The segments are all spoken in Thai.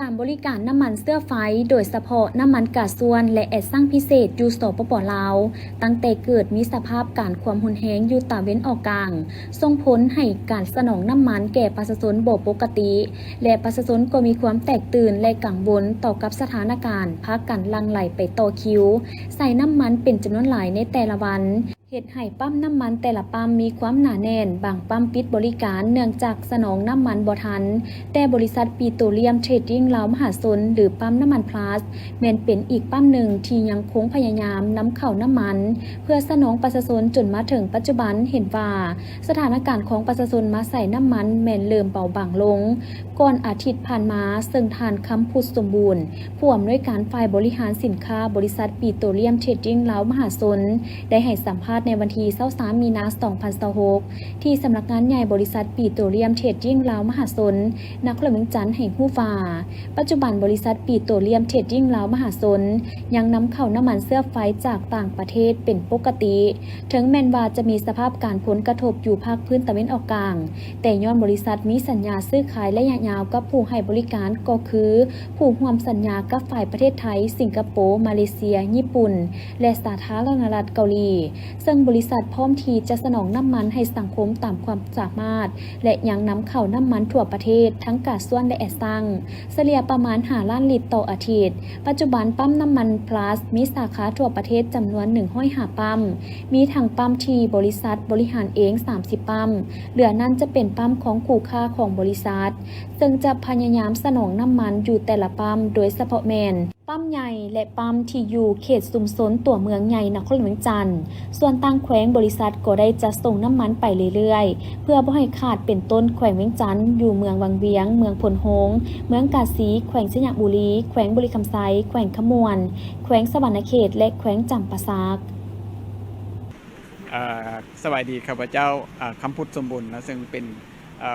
การบริการน้ำมันเสื้อไฟโดยเฉพาะน้ำมันก๊าซส่วนและแอดสั่งพิเศษอยู่สปป.ลาวตั้งแต่เกิดมีสภาพการความหุนแฮงอยู่ตะเว้นออกกลางส่งผลให้การสนองน้ำมันแก่ประชาชนบ่ปกติและประชาชนก็มีความแตกตื่นและกังวลต่อกับสถานการณ์พากันลังไหลไปต่อคิวใส่น้ำมันเป็นจำนวนหลายในแต่ละวันเฮ็ดให้ปั๊มน้ำมันแต่ละปั๊มมีความหนาแน่นบางปั๊มปิดบริการเนื่องจากสนองน้ำมันบ่ทันแต่บริษัทปิโตรเลียมเทรดดิ้งลาวมหาชนหรือปั๊มน้ำมันพลัสแม้นเป็นอีกปั๊มหนึ่งที่ยังคงพยายามนำเข้าน้ำมันเพื่อสนองประชาชนจนมาถึงปัจจุบันเห็นว่าสถานการณ์ของประชาชนมาใส่น้ำมันแม้นเริ่มเบาบางลงก่อนอาทิตย์ผ่านมาซึ่งทานคำพูดสมบูรณ์ผู้อำนวยการฝ่ายบริหารสินค้าบริษัทปิโตรเลียมเทรดดิ้งลาวมหาชนได้ให้สัมภาษณ์ในวันที่23 มีนาคม 2026ที่สำนักงานใหญ่บริษัทปิโตรเลียมเทรดดิ้งลาวมหาชนนครหลวงจันทร์ให้ฮู้ว่าปัจจุบันบริษัทปิโตรเลียมเทรดดิ้งลาวมหาชนยังนำเข้าน้ำมันเสื้อไฟจากต่างประเทศเป็นปกติถึงแม้นว่าจะมีสภาพการผลกระทบอยู่ภาคพื้นตะวันออกกลางแต่ย้อนบริษัทมีสัญญาซื้อขายระยะยาวกับผู้ให้บริการก็คือผู้ร่วมสัญญากับฝ่ายประเทศไทยสิงคโปร์มาเลเซียญี่ปุ่นและสาธารณรัฐเกาหลีซึ่งบริษัทพร้อมที่จะสนองน้ำมันให้สังคมตามความสามารถและยังนำเข้าน้ำมันทั่วประเทศทั้งก๊าซส่วนและแอดสั่งเฉลี่ยประมาณ5 ล้านลิตรต่ออาทิตย์ปัจจุบันปั๊มน้ำมันพลัสมีสาขาทั่วประเทศจำนวน105ปั๊มมีทั้งปั๊มที่บริษัทบริหารเอง30ปั๊มเหลือนั้นจะเป็นปั๊มของคู่ค้าของบริษัทซึ่งจะพยายามสนองน้ำมันอยู่แต่ละปั๊มโดยเฉพาะแมนปั๊มใหญ่และปั๊มที่อยู่เขตชุมชนตัวเมืองใหญ่นครหลวงจันทร์ส่วนต่างแขวงบริษัทก็ได้จัดส่งน้ำมันไปเรื่อยๆเพื่อบ่ให้ขาดเป็นต้นแขวงเวียงจันทร์อยู่เมืองวังเวียงเมืองพลโฮงเมืองกาสีแขวงสยามบุรีแขวงบุรีคำไซแขวงขมวนแขวงสวรรณเขตและแขวงจำปาสักสวัสดีข้าพเจ้าคำพุทธสมบูรณ์นะซึ่งเป็น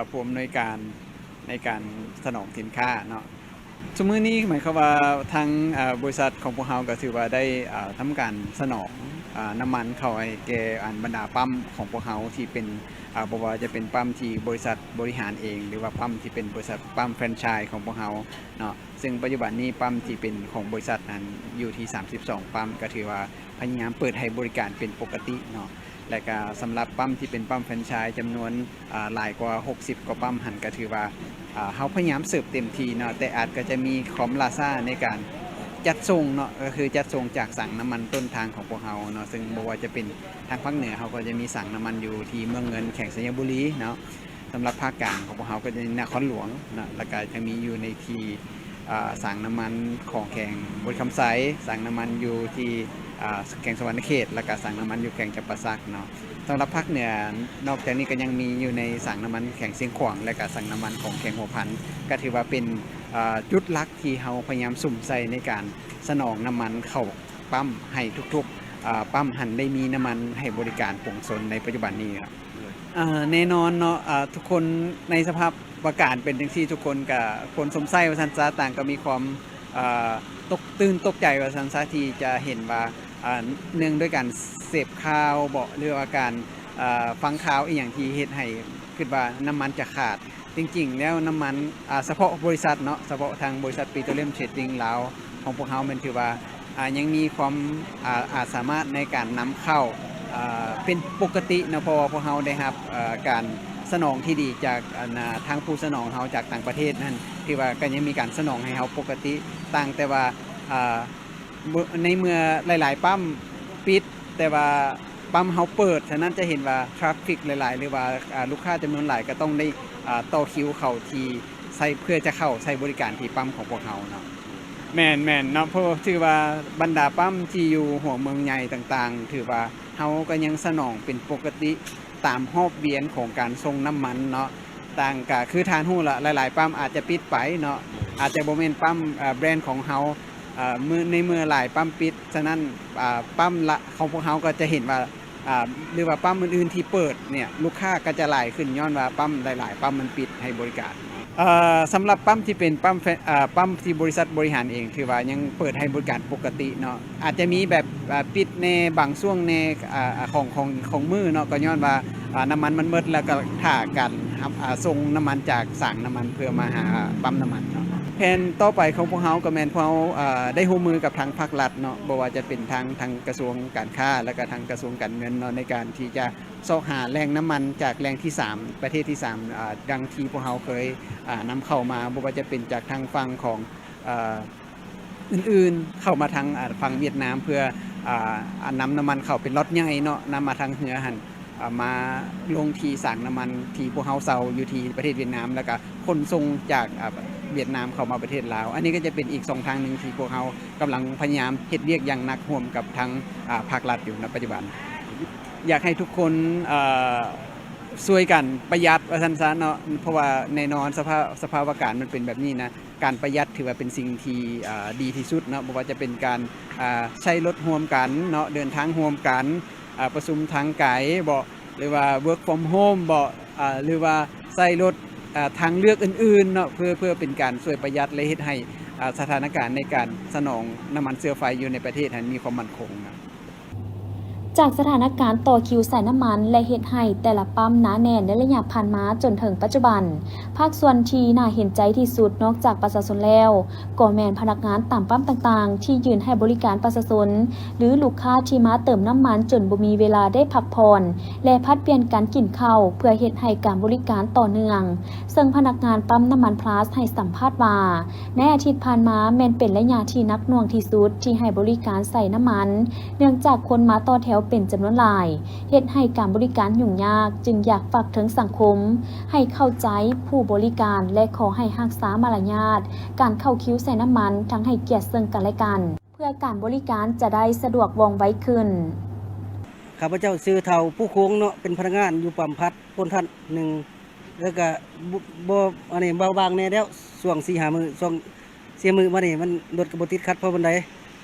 ผู้อำนวยการในการสนองสินค้าเนาะสมมือนี้หมายความว่าทางบริษัทของพวกเราก็ถือว่าได้ทำการสนองน้ำมันเข้าให้แก่บรรดาปั๊มของพวกเราที่เป็นบอกว่าจะเป็นปั๊มที่บริษัทบริหารเองหรือว่าปั๊มที่เป็นบริษัทปั๊มแฟรนไชส์ของพวกเราเนาะซึ่งปัจจุบันนี้ปั๊มที่เป็นของบริษัทนั้นอยู่ที่32ปั๊มก็ถือว่าพยายามเปิดให้บริการเป็นปกติเนาะและก็สำหรับปั๊มที่เป็นปั๊มแฟรนไชส์จำนวนหลายกว่า60กว่าปั๊มหันก็ถือว่าเขาพยายามเสิร์ฟเต็มที่เนาะแต่อาจก็จะมีคอมลาซ่าในการจัดส่งเนาะก็คือจัดส่งจากสั่งน้ำมันต้นทางของพวกเราเนาะซึ่งบอกว่าจะเป็นทางภาคเหนือเขาก็จะมีสั่งน้ำมันอยู่ที่เมืองเงินแข่งสยามบุรีเนาะสำหรับภาคกลางของพวกเราก็จะนครหลวงนะแล้วก็จะมีอยู่ในที่สั่งน้ำมันของแข่งบุรีคำไซสั่งน้ำมันอยู่ที่แข่งสวรรณเขตแล้วก็สั่งน้ำมันอยู่แข่งจำปาสักเนาะสำหรับภาคเหนือนอกจากนี้ก็ยังมีอยู่ในสั่งน้ำมันแข่งเสียงขวางและก็สั่งน้ำมันของแข่งหัวพันก็ถือว่าเป็นจุดหลักที่เราพยายามสุ่มใส่ในการสนองน้ำมันเข้าปั๊มให้ทุกๆปั๊มหันได้มีน้ำมันให้บริการโปร่งสนในปัจจุบันนี้ครับแน่นอนเนาะทุกคนในสภาพประกาศเป็นจังซี่ทุกคนกับคนสมไส้ว่าสันซาต่างก็มีความตกตื่นตกใจว่าสันซาที่จะเห็นว่าเนื่องด้วยการเสพข่าวบอกเรื่องอาการฟังข่าวอีกอย่างที่เฮ็ดให้คิดว่าน้ำมันจะขาดจริงๆแล้วน้ำมันเฉพาะบริษัทเนาะเฉพาะทางบริษัทปิโตรเลียมเทรดดิ้งลาวของพวกเขามันถือว่ายังมีความสามารถในการนำเข้าเป็นปกตินะเพราะว่าพวกเขาได้รับการสนองที่ดีจากทางผู้สนองเขาจากต่างประเทศนั่นที่ว่าก็ยังมีการสนองให้เขาปกติต่างแต่ว่าในเมื่อหลายๆปั๊มปิดแต่ว่าปั๊มเขาเปิดฉะนั้นจะเห็นว่าทราฟฟิกหลายๆหรือว่าลูกค้าจำนวนหลายก็ต้องได้ต่อคิวเข้าที่ใช้เพื่อจะเข้าใช้บริการที่ปั๊มของพวกเขาเนาะแม่นเนาะเพราะถือว่าบรรดาปั๊มที่อยู่หัวเมืองใหญ่ต่างๆถือว่าเขาก็ยังสนองเป็นปกติตามรอบเวียนของการส่งน้ำมันเนาะต่างก็คือทานหู้ละหลายๆปั๊มอาจจะปิดไปเนาะอาจจะบ่แม่นปั๊มแบรนด์ของเขาในเมื่อหลายปั๊มปิดฉะนั้นปั๊มละของพวกเขาก็จะเห็นว่าหรือว่าปั๊มอื่นๆที่เปิดเนี่ยลูกค้าก็จะหลายขึ้นย้อนว่าปั๊มหลายๆปั๊มมันปิดให้บริการสำหรับปั๊มที่เป็นปั๊มที่บริษัทบริหารเองถือว่ายังเปิดให้บริการปกติเนาะอาจจะมีแบบปิดในบางช่วงในของมือเนาะก็ย้อนว่าน้ำมันมันหมดแล้วก็ท่ากันส่งน้ำมันจากสั่งน้ำมันเพื่อมาหาปั๊มน้ำมันเนาะ แผนต่อไปของพวกเฮาก็แม่นพวกเฮาได้ร่วมมือกับทางภาครัฐเนาะบ่ว่าจะเป็นทางกระทรวงการค้าแล้วก็ทางกระทรวงการเงินเนาะในการที่จะเสาะหาแหล่งน้ำมันจากแหล่งที่ 3 ประเทศที่3ดังที่พวกเฮาเคยนำเข้ามาบ่ว่าจะเป็นจากทางฝั่งของอื่นๆเข้ามาทางฝั่งเวียดนามเพื่อนำน้ำมันเข้าเป็นล็อตใหญ่เนาะนำมาทางเรือหั่นมาลงที่สร้างน้ำมันที่พวกเฮาเซาอยู่ที่ประเทศเวียดนามแล้วก็ขนส่งจากเวียดนามเข้ามาประเทศลาวอันนี้ก็จะเป็นอีก2ทางหนึงที่พวกเฮากำลังพยายามเฮ็ดเวียกอย่างหนักร่วมกับทางภาครัฐอยู่ณปัจจุบันอยากให้ทุกคนช่วยกันประหยัดว่าซั่นซะเนาะเพราะว่าแน่นอนสภาวะอากาศมันเป็นแบบนี้นะการประหยัดถือว่าเป็นสิ่งที่ดีที่สุดเนาะบ่ว่าจะเป็นการใช้รถร่วมกันเนาะเดินทางร่วมกันประชุมทางไกลบ่หรือว่า work from home บ่หรือว่าใช้รถทางเลือกอื่นๆเนาะเพื่อเป็นการช่วยประหยัดและเฮ็ดให้สถานการณ์ในการสนองน้ำมันเชื้อไฟอยู่ในประเทศนั้นมีความมั่นคงนะ จากสถานการณ์ต่อคิวใส่น้ำมันและเฮ็ดให้แต่ละปั๊มหนาแน่นในระยะผ่านมาจนถึงปัจจุบันภาคส่วนที่น่าเห็นใจที่สุดนอกจากประชาชนแล้วก็แม่นพนักงานตามปั๊มต่างๆที่ยืนให้บริการประชาชนหรือลูกค้าที่มาเติมน้ำมันจนบ่มีเวลาได้พักผ่อนและพัดเปลี่ยนการกินข้าวเพื่อเฮ็ดให้การบริการต่อเนื่องซึ่งพนักงานปั๊มน้ำมันพลัสให้สัมภาษณ์ว่าในอาทิตย์ผ่านมาแม่นเป็นระยะที่หนักหน่วงที่สุดที่ให้บริการใส่น้ำมันเนื่องจากคนมาต่อแถวเป็นจำนวนหลายเฮ็ดให้การบริการยุ่งยากจึงอยากฝากถึงสังคมให้เข้าใจผู้บริการและขอให้รักษามารยาทการเข้าคิวใส่น้ำมันทั้งให้เกียรติซึ่งกันและกันเพื่อการบริการจะได้สะดวกว่องไวขึ้นข้าพเจ้าซื้อเท่าผู้โค้งเนาะเป็นพนักงานอยู่ปั๊มพัดพ้นท่านหนึ่งแล้วก็บ่อันนี้เบาบางแน่แล้วช่วง4-5 มื้อช่วง4 มื้อมานี่มันรถก็บ่ติดขัดเพราะบันได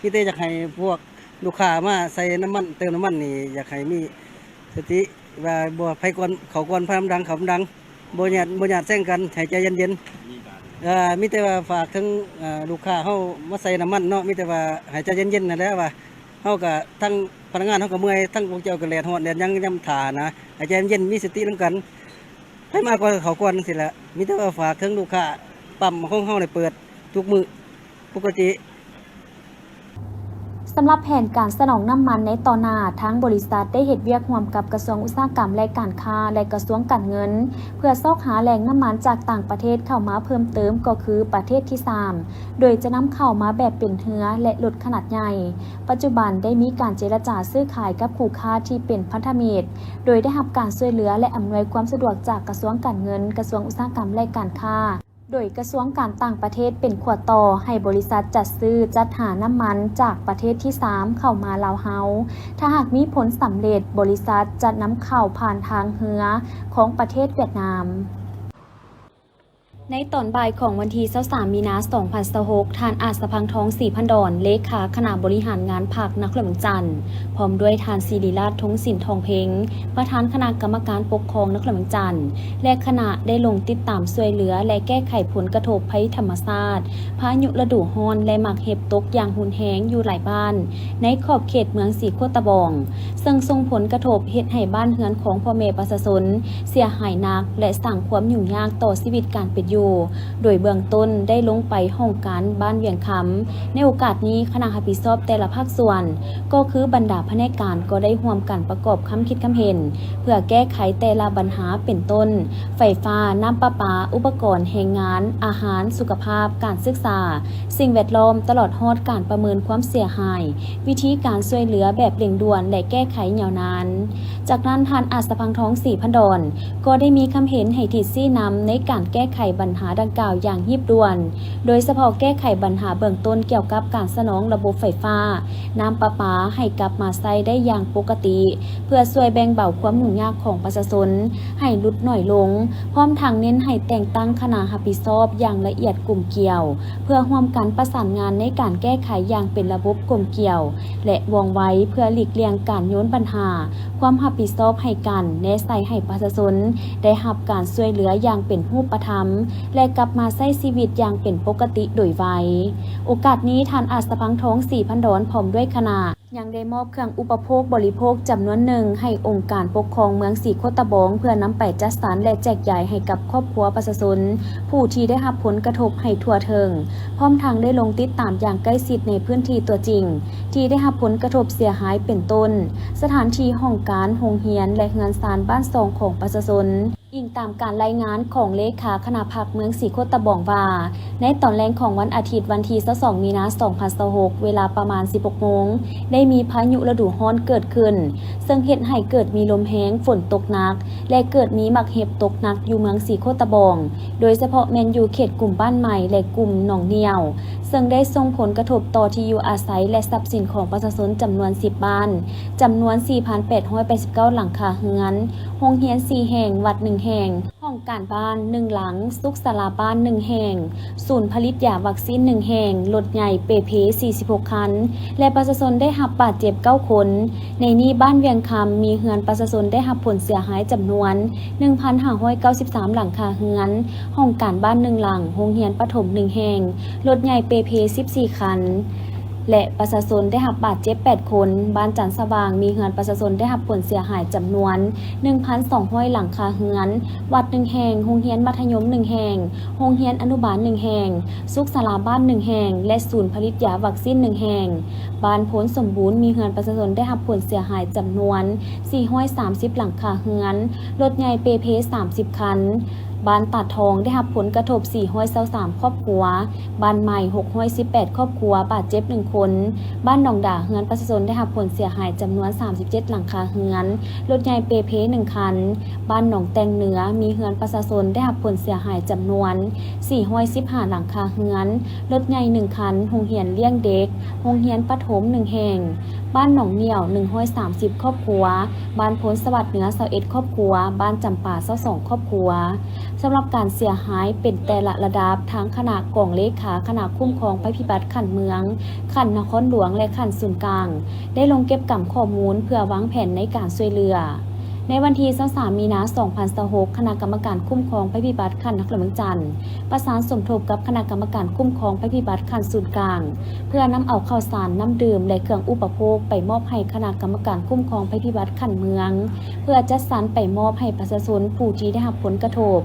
มีแต่อยากให้พวกลูกค้ามาใส่น้ำมันเติมน้ำมันนี่อยากให้มีสติว่าบ่ไผก่อนเขาก่อนพามดังเขาดังบ่ญาติแซงกันให้ใจเย็นๆมีแต่ว่าฝากถึงลูกค้าเฮามาใส่น้ำมันเนาะมีแต่ว่าให้ใจเย็นๆนั่นแหละว่าเฮาก็ทั้งพนักงานเฮาก็เมื่อยทั้งพวกเจ้าก็แลดฮอดแดดยังย่ำท่านะให้ใจเย็นๆมีสตินำกันให้มาก่อนเขาก่อนจังซี่แหละมีแต่ว่าฝากถึงลูกค้าปั๊มของเฮาได้เปิดทุกมื้อปกติสำหรับแผนการสนองน้ำมันในต่อหน้าทั้งบริษัทได้เฮ็ดเวียกร่วมกับกระทรวงอุตสาหกรรมและการค้าและกระทรวงการเงินเพื่อซอกหาแหล่งน้ำมันจากต่างประเทศเข้ามาเพิ่มเติมก็คือประเทศที่ 3โดยจะนำเข้ามาแบบเป็นเรือและรถขนาดใหญ่ปัจจุบันได้มีการเจรจาซื้อขายกับคู่ค้าที่เป็นพันธมิตรโดยได้รับการช่วยเหลือและอำนวยความสะดวกจากกระทรวงการเงินกระทรวงอุตสาหกรรมและการค้าโดยกระทรวงการต่างประเทศเป็นขวดต่อให้บริษัทจัดซื้อจัดหาน้ำมันจากประเทศที่ 3เข้ามาลาวเฮาถ้าหากมีผลสำเร็จบริษัทจะนำเข้าผ่านทางเรือของประเทศเวียดนามในตอนบ่ายของวันที่23 มีนาคม 2026ท่านอาสพังทองศรีพันดอนเลขาคณะบริหารงานภาคนครหลวงจันทร์พร้อมด้วยท่านศิริราชทงศิลป์ทองเพ็งประธานคณะกรรมการปกครองนครหลวงจันทร์และคณะได้ลงติดตามช่วยเหลือและแก้ไขผลกระทบภัยธรรมชาติพายุฤดูร้อนและหมากเห็บตกอย่างรุนแรงอยู่หลายบ้านในขอบเขตเมืองศรีโคตะบองซึ่งส่งผลกระทบเฮ็ดให้บ้านเรือนของพ่อแม่ประชาชนเสียหายหนักและสร้างความยุ่งยากต่อชีวิตการเป็นอยู่โดยเบื้องต้นได้ลงไปห้องการบ้านเวียงคำในโอกาสนี้คณะรับผิดชอบแต่ละภาคส่วนก็คือบรรดาแผนกการก็ได้ร่วมกันประกอบคำคิดคำเห็นเพื่อแก้ไขแต่ละปัญหาเป็นต้นไฟฟ้าน้ำประปาอุปกรณ์แรงงานอาหารสุขภาพการศึกษาสิ่งแวดล้อมตลอดฮอดการประเมินความเสียหายวิธีการช่วยเหลือแบบเร่งด่วนและแก้ไขยาวนานจากนั้นท่านอาสพังทองศรีพันดอนก็ได้มีคำเห็นให้ทิศชี้นำในการแก้ไขปัญหาดังกล่าวอย่างรีบด่วนโดยเฉพาะแก้ไขปัญหาเบื้องต้นเกี่ยวกับการสนองระบบไฟฟ้าน้ำประปาให้กลับมาใช้ได้อย่างปกติเพื่อช่วยแบ่งเบาความยุ่งยากของประชาชนให้ลดน้อยลงพร้อมทั้งเน้นให้แต่งตั้งคณะรับผิดชอบอย่างละเอียดกลุ่มเกี่ยวเพื่อร่วมกันประสานงานในการแก้ไขอย่างเป็นระบบกลุ่มเกี่ยวและว่องไวเพื่อหลีกเลี่ยงการโยนปัญหาความรับผิดชอบให้กันแนะใส่ให้ประชาชนได้รับการช่วยเหลืออย่างเป็นรูปธรรม และกลับมาใช้ชีวิตอย่างเป็นปกติโดยไวโอกาสนี้ท่านอาจสะพังท้อง4,000 ดอนพร้อมด้วยคณะยังได้มอบเครื่องอุปโภคบริโภคจำนวนหนึ่งให้องค์การปกครองเมืองสีโคตะบองเพื่อนำไปจัดสรรและแจกจ่ายให้กับครอบครัวประชาชนผู้ที่ได้รับผลกระทบให้ทั่วถึงพร้อมทางได้ลงติดตามอย่างใกล้ชิดในพื้นที่ตัวจริงที่ได้รับผลกระทบเสียหายเป็นต้นสถานที่ห้องการโรงเรียนและเฮือนซานบ้านซองของประชาชนอิงตามการรายงานของเลขาคณะพักเมืองสีโคตะบองว่าในตอนแรกของวันอาทิตย์วันที่22 มีนาคม 2026 เวลาประมาณ 16 โมงได้มีพายุฤดูร้อนเกิดขึ้นซึ่งเฮ็ดให้เกิดมีลมแห้งฝนตกหนักและเกิดมีหมักเห็บตกหนักอยู่เมืองสีโคตะบองโดยเฉพาะแม่นอยู่เขตกลุ่มบ้านใหม่และกลุ่มหนองเนียวซึ่งได้ส่งผลกระทบต่อที่อยู่อาศัยและทรัพย์สินของประชาชนจำนวน 10 บ้านจำนวน 4,889 หลังคาเรือนโรงเรียน 4 แห่งวัด 1 แห่งห้องการบ้าน 1 หลังสุขศาลาบ้าน 1 แห่งศูนย์ผลิตยาวัคซีน 1 แห่งรถใหญ่เปเพ 46 คันและประชาชนได้รับบาดเจ็บ 9 คนในนี้บ้านเวียงคำมีเรือนประชาชนได้รับผลเสียหายจำนวน 1,593 หลังคาเรือนห้องการบ้าน 1 หลังโรงเรียนประถม 1 แห่งรถใหญ่เปเพ 14 คันและประชาชนได้รับบาดเจ็บ 8 คนบ้านจันทร์สว่างมีเรือนประชาชนได้รับผลเสียหายจำนวน 1,200 หลังคาเรือนวัด 1 แห่งโรงเรียนมัธยม 1 แห่งโรงเรียนอนุบาล 1 แห่งสุขศาลาบ้าน 1 แห่งและศูนย์ผลิตยาวัคซีน 1 แห่งบ้านโพนสมบูรณ์มีเรือนประชาชนได้รับผลเสียหายจำนวน 430 หลังคาเรือนรถใหญ่เปเพ 30 คันบ้านตัดทองได้รับผลกระทบ 423 ครอบครัวบ้านใหม่ 618 ครอบครัวบาดเจ็บ 1 คนบ้านหนองด่าเรือนประชาชนได้รับผลเสียหายจำนวน 37 หลังคาเรือนรถใหญ่เปเพ 1 คันบ้านหนองแตงเหนือมีเรือนประชาชนได้รับผลเสียหายจำนวน 415 หลังคาเรือนรถใหญ่ 1 คันโรงเรียนเลี้ยงเด็กโรงเรียนประถม 1 แห่งบ้านหนองเหนี่ยว 130 ครอบครัวบ้านโพนสวัสดิ์เหนือ 21 ครอบครัวบ้านจำปา 22 ครอบครัวสำหรับการเสียหายเป็นแต่ละระดับทั้งคณะกองเลขาคณะคุ้มครองภัยพิบัติขันเมืองขันนครหลวงและขันศูนย์กลางได้ลงเก็บกำข้อมูลเพื่อวางแผนในการช่วยเหลือในวันที่23 มีนาคม 2026 คณะกรรมการคุ้มครองภัยพิบัติขันนครหลวงจันทร์ประสานสมทบกับคณะกรรมการคุ้มครองภัยพิบัติขันศูนย์กลางเพื่อนำเอาข้าวสารน้ำดื่มและเครื่องอุปโภคไปมอบให้คณะกรรมการคุ้มครองภัยพิบัติขันเมืองเพื่อจัดสรรไปมอบให้ประชาชนผู้ที่ได้รับผลกระทบ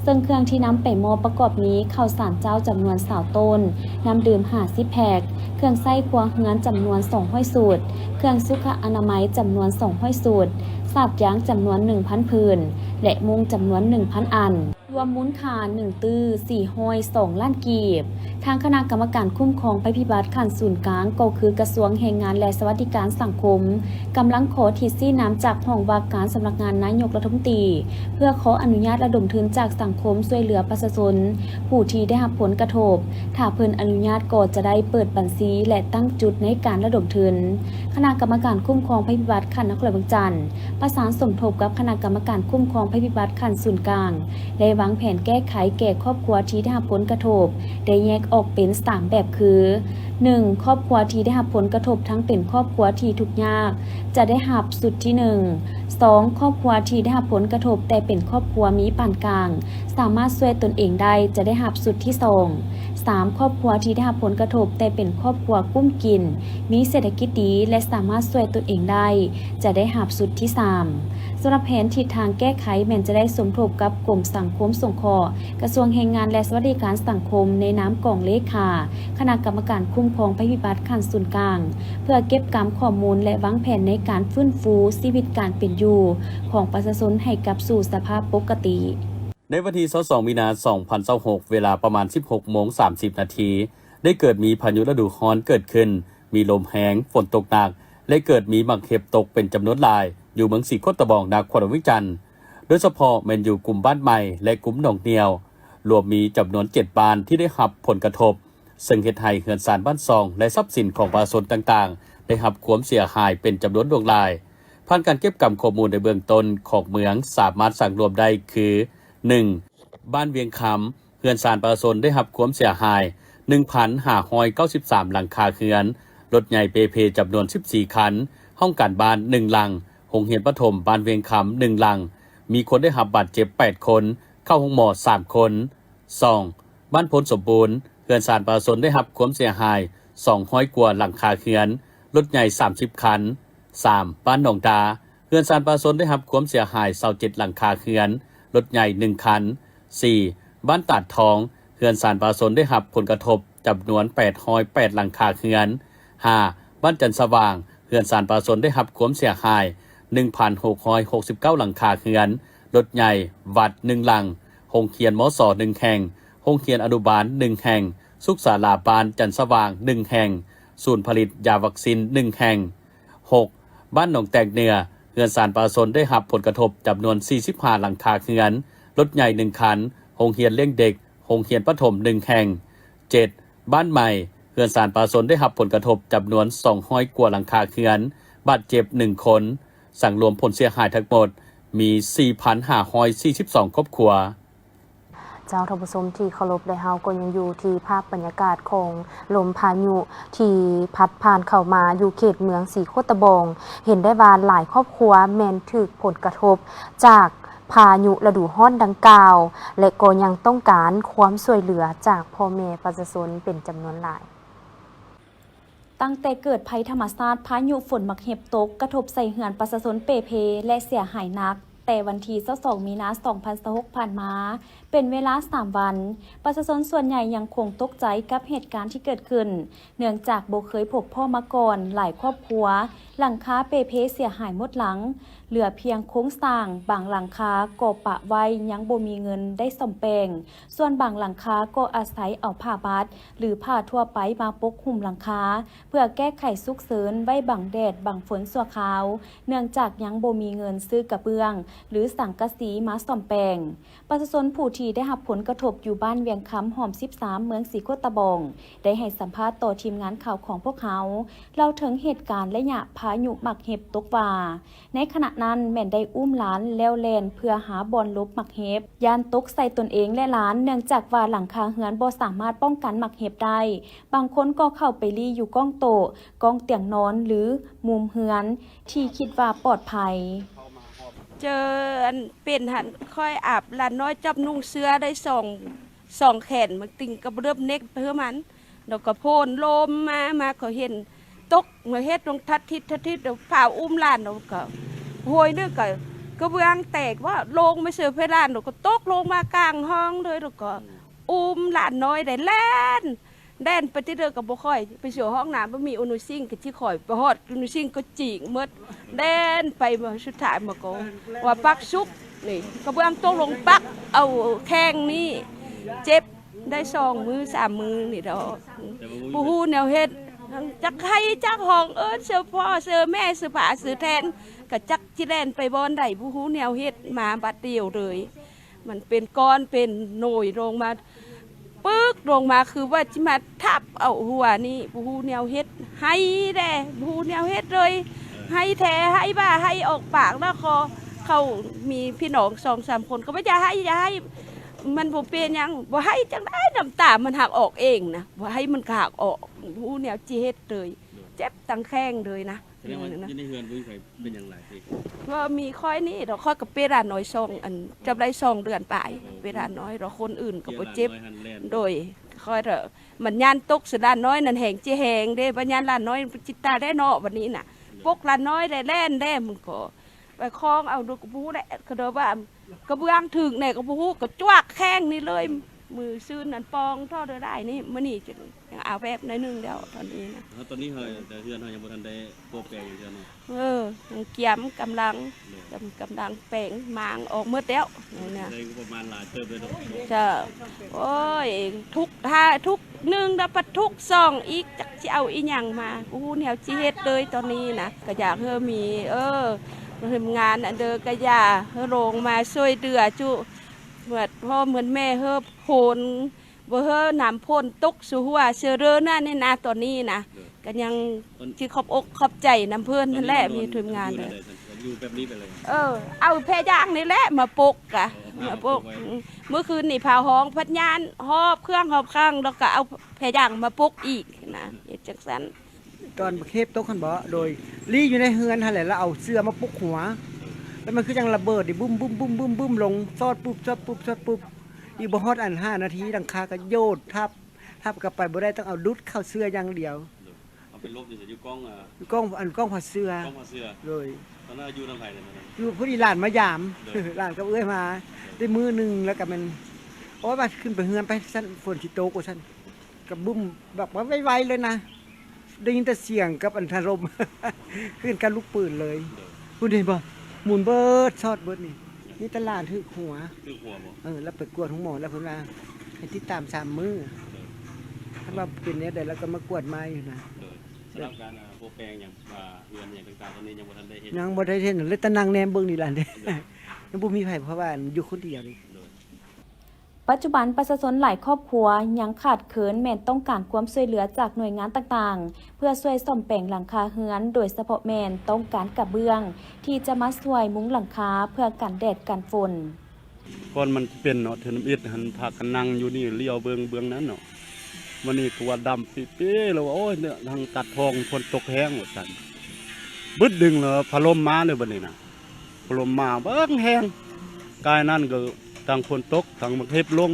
ซึ่งเครื่องที่นำไปมอบประกอบนี้ข้าวสารเจ้าจำนวน20 ต้นน้ำดื่ม50 แพ็คเครื่องไส้ครัวเรือนจำนวน200 สูตรเครื่องสุขอนามัยจำนวน200 สูตรสาดยางจำนวน 1,000 ผืนและมุ้งจำนวน 1,000 อันรวมมูลค่า1ตื้อ402 ล้านกีบทางคณะกรรมการคุ้มครองภัยพิบัติขันศูนย์กลางก็คือกระทรวงแรงงานและสวัสดิการสังคมกำลังขอทิศซี่น้ำจากห้องว่าการสำนักงานนายกรัฐมนตรีเพื่อขออนุญาตระดมทุนจากสังคมช่วยเหลือประชาชนผู้ที่ได้รับผลกระทบถ้าเพิ่นอนุญาตก็จะได้เปิดบัญชีและตั้งจุดในการระดมทุนคณะกรรมการคุ้มครองภัยพิบัติขันนครหลวงจันทร์ประสานสมทบกับคณะกรรมการคุ้มครองภัยพิบัติขันศูนย์กลางได้วางแผนแก้ไขแก่ครอบครัวที่ได้รับผลกระทบได้แยกออกเป็น3แบบคือ 1. ครอบครัวที่ได้รับผลกระทบทั้งเป็นครอบครัวที่ทุกข์ยากจะได้รับสุดที่ 1 2. ครอบครัวที่ได้รับผลกระทบแต่เป็นครอบครัวมีปานกลางสามารถช่วยตนเองได้จะได้รับสุดที่ 2 3. ครอบครัวที่ได้รับผลกระทบแต่เป็นครอบครัวกุ้มกินมีเศรษฐกิจดีและสามารถช่วยตนเองได้จะได้รับสุดที่ 3สำหรับแผนทิศทางแก้ไขแม้นจะได้สมทบกับกรมสังคมสงเคราะห์กระทรวงแรงงานและสวัสดิการสังคมในนามกองเลขาคณะกรรมการคุ้มครองภัยพิบัติขันศูนย์กลางเพื่อเก็บกำข้อมูลและวางแผนในการฟื้นฟูชีวิตการเป็นอยู่ของประชาชนให้กลับสู่สภาพปกติในวันที่22 มีนาคม 2026 เวลาประมาณ 16:30 นาทีได้เกิดมีพายุฤดูร้อนเกิดขึ้นมีลมแห้งฝนตกหนักและเกิดมีหมักเห็บตกเป็นจำนวนหลายอยู่เมืองสีโคตะบองนครหลวงวิจันทร์โดยเฉพาะแม่นอยู่กลุ่มบ้านใหม่และกลุ่มหนองเหนียวรวมมีจำนวน7บ้านที่ได้รับผลกระทบซึ่งเฮ็ดให้เฮือนซานบ้านซองและทรัพย์สินของประชาชนต่างๆได้รับความเสียหายเป็นจำนวนหลายผ่านการเก็บกำข้อมูลในเบื้องต้นของเมืองสามารถสั่งรวมได้คือ 1. บ้านเวียงคำเฮือนซานประชาชนได้รับความเสียหาย 1,593 หลังคาเรือนรถใหญ่เปเพจำนวน14คันห้องการบ้าน1หลังโรงเรียนประถมบ้านเวียงคำ1หลังมีคนได้รับบาดเจ็บ8คนเข้าห้องหมอ3คน 2. บ้านพลสมบูรณ์เฮือนสารประชาชนได้รับความเสียหาย200กว่าหลังคาเรือนรถใหญ่30คัน 3. บ้านหนองดาเฮือนสารประชาชนได้รับความเสียหาย27หลังคาเรือนรถใหญ่1คัน 4. บ้านตาดทองเฮือนสารประชาชนได้รับผลกระทบจำนวน808หลังคาเรือน 5. บ้านจันทร์สว่างเฮือนสารประชาชนได้รับความเสียหาย 1,669 หลังคาเรือนรถใหญ่วัด1หลังโรงเรียนมส1แห่งโรงเรียนอนุบาล1แห่งสุขศาลาบานจันทร์สว่าง1แห่งศูนย์ผลิตยาวัคซีน1แห่ง 6. บ้านหนองแตกเหนือเฮือนสารประชาชนได้รับผลกระทบจำนวน45หลังคาเรือนรถใหญ่1คันโรงเรียนเลี้ยงเด็กโรงเรียนประถม1แห่ง 7. บ้านใหม่เฮือนสารประชาชนได้รับผลกระทบจำนวน200กว่าหลังคาเรือนบาดเจ็บ1คนสั่งรวมผลเสียหายทั้งหมดมี 4,542 ครอบครัวเจ้าท่านผู้ชมที่เคารพและเฮาก็ยังอยู่ที่ภาพบรรยากาศของลมพายุที่พัดผ่านเข้ามาอยู่เขตเมืองสีโคตะบองเห็นได้ว่าหลายครอบครัวแม้นถูกผลกระทบจากพายุฤดูร้อนดังกล่าวและก็ยังต้องการความช่วยเหลือจากพ่อแม่ประชาชนเป็นจำนวนหลายตั้งแต่เกิดภัยธรรมชาติพายุฝนมักเห็บตกกระทบใส่เหือนประชาชนเปเพและเสียหายหนักแต่วันที่22มีนาคม2026ผ่านมาเป็นเวลา3วันประชาชนส่วนใหญ่ยังคงตกใจกับเหตุการณ์ที่เกิดขึ้นเนื่องจากบ่เคยพบพ่อมาก่อนหลายครอบครัวหลังคาเปเพเสียหายหมดหลังเหลือเพียงโครงสร้างบางหลังคาก็ปะไว้ยังบ่มีเงินได้ซ่อมแปลงส่วนบางหลังคาก็อาศัยเอาผ้าบัดหรือผ้าทั่วไปมาปกคลุมหลังคาเพื่อแก้ไขฉุกเฉินไว้บังแดดบังฝนชั่วคราวเนื่องจากยังบ่มีเงินซื้อกระเบื้องหรือสังกะสีมาซ่อมแปลงประชาชนผู้ที่ได้รับผลกระทบอยู่บ้านเวียงคำหอม13เมืองสีโคตะบองได้ให้สัมภาษณ์ต่อทีมงานข่าวของพวกเขาเล่าถึงเหตุการณ์และยะพายุหมักเห็บตกว่าในขณะนั้นแม่นได้อุ้มหลานแล้วแล่นเพื่อหาบอนลบหมักเห็บย่านตกใส่ตนเองและหลานเนื่องจากว่าหลังคาเฮือนบ่สามารถป้องกันหมักเห็บได้บางคนก็เข้าไปลี่อยู่ก้องโตะก้องเตียงนอนหรือมุมเฮือนที่คิดว่าปลอดภัยเจออันเป็นหันค่อยอาบหลานน้อยจับนุ่งเสื้อได้สองแขนมันติงกับเริ่มเน็กเพื่อมันดอกกระโพนลมมาเขาเห็นตกมาเฮ็ดลงทัดทิศเดี๋ยวฝ่าอุ้มหลานเราก็โหยเรื่องก็เบื้องแตกว่าลงไม่เสือเพดานเราก็ตกลงมากลางห้องเลยเราก็อุ้มหลานน้อยได้แล่นไปที่เดินกับบ่ค่อยไปเสือห้องน้ำบ่มีอนุซิ่งกับที่ข่อยไปฮอดอนุซิ่งก็จิงหมดแล่นไปมาสุดท้ายมาก็ว่าปักซุกนี่กระเบื้องตกลงปักเอาแข้งนี่เจ็บได้2 มือ 3 มือนี่ดอกผู้ฮู้แนวเฮ็ดจักใครจักห้องเสือพ่อเสือแม่เสือผาเสือแทนก็จักจิแล่นไปบอนได้ผู้ฮู้แนวเฮ็ดมาบัดเดียวเลยมันเป็นก้อนเป็นหน่วยลงมาปึ๊กลงมาคือว่าจิมาทับเอาหัวนี่ผู้แนวเฮ็ดให้แด่ผู้แนวเฮ็ดเลยให้แท้ให้บ้าให้ออกปากแล้วเขามีพี่น้อง2-3 คนก็ไม่จะให้มันบ่เป็นยังบ่ให้จังได้น้ำตามันหักออกเองนะบ่ให้มันหักออกผู้แนวจิเฮ็ดเลยเจ็บตั้งแข้งเลยนะในเฮือนบ่มีใครเป็นอย่างไรที่ก็มีค่อยนี่เราค่อยกับเปร่าน้อยอันจำได้2 เดือนไปเปร่าน้อยเราคนอื่นก็บ่เจ็บโดยค่อยมันย่านตกสุดานน้อยนั่นแหงจิแหงเด้บัญญาณล้านน้อยจิตตาได้เนาะวันนี้น่ะปกล้านน้อยได้แล่นได้มันก็ไปคล้องเอาดูกระปูได้ก็เด้อว่ากระเบื้องถึงเนี่ยกระปูก็จวักแข้งนี่เลยมือซื่นนั่นปองท่อได้นี่มื้อนี้จะยังเอาแบบหน่อยนึงแล้วตอนนี้นะตอนนี้เฮาแต่เฮือนเฮายังบ่ทันได้โปะแปลงอยู่เนาะยังเกี่ยมกำลังแปลงมางออกหมดแล้วเนี่ยได้ประมาณหลายเติบเลยเนาะจ้ะโอ้ยทุก1แล้วปัดทุก2อีกจักสิเอาอีหยังมาผู้แนวสิเฮ็ดเลยตอนนี้นะก็อยากเฮอมีทำงานอันเด้อก็อย่าโรงมาช่วยเหลือจุเหมือนพ่อเหมือนแม่เฮอโพนบ่เฮอน้ำพ่นตกสู่หัวเชื้อเรื้อนั่นนี่นะตอนนี้นะก็ยังสิขอบอกขอบใจน้ำเพิ่นนั่นแหละมีทีมงานเลยอยู่แบบนี้ไปเลยเอาแพย่างนี่แหละมาปกกะมาปกเมื่อคืนนี่พาห้องพัดยานหอบเครื่องหอบข้างแล้วก็เอาแพย่างมาปกอีกนะจังซั่นตอนเทปตกคันบ่โดยลี่อยู่ในเฮือนหั่นแหละแล้วเอาเสื้อมาปุกหัวแล้วมันคือจังระเบิดดิบึ้มลงซอดปุ๊บ อีกบ่ฮอดอัน5นาทีหลังคาก็โยดทับกลับไปบ่ได้ต้องเอาดุดเข้าเสื้ออย่างเดียว เอาเป็นลบอยู่กล้องกล้องผ้าเสื้อก ล้องมาเสื้อ เลย ตอนนั้นอายุเท่าไหร่เลยนะ อยู่พอดีหลานมายาม หลานก็เอ้ยมาได้มือหนึงแล้วก็มันโอ้ยว่าขึ้นไปเฮือนไปซั่นฝนสิตกว่าซั่นก็บึ้มแบบว่าไวๆเลยนะได้ยินแต่เสียงกับอันถล่ม ขึ้นกันลูกปืนเลยคุณเห็นบ่หมุนเบิดช็อตเบิดนี่ตลาดถึกหัว คือหัวบ่ แล้วไปกวดของหมอแล้วเพิ่นว่าให้ติดตาม3มื้อถ้าว่าเป็นเนี้ยได้แล้วก็มากวดมาอยู่นะ สำหรับการโปรแปลงอย่างเรือนอย่างต่างๆตอนนี้ยังบ่ทันได้เห็น ยังบ่ได้เห็นเลยตะนั่งแนมเบิ่งนี่ล่ะเด้ ยังบ่มีไผเพราะว่าอยู่คนเดียวนี่ ปัจจุบันประชาชนหลายครอบครัวยังขาดเขินแม่นต้องการความช่วยเหลือจากหน่วยงานต่างๆ เพื่อช่วยซ่อมแปลงหลังคาเรือนโดยเฉพาะแม่นต้องการกระเบื้อง ที่จะมาช่วยมุงหลังคาเพื่อกันแดดกันฝน ก่อนมันเป็นเนาะเทนมิดหันพากันนั่งอยู่นี่เลี้ยวเบื้องนั้นเนาะวันนี้ตัวดำปี๊ๆแล้วโอ้ยเนี่ยทางตัดทองฝนตกแห้งหมดสันบึดดึงเลยพะลมมาเลยบัดนี้นะพะลมมาเบิ้งแห้งกายนั่นก็ทางฝนตกทางมันเทปลง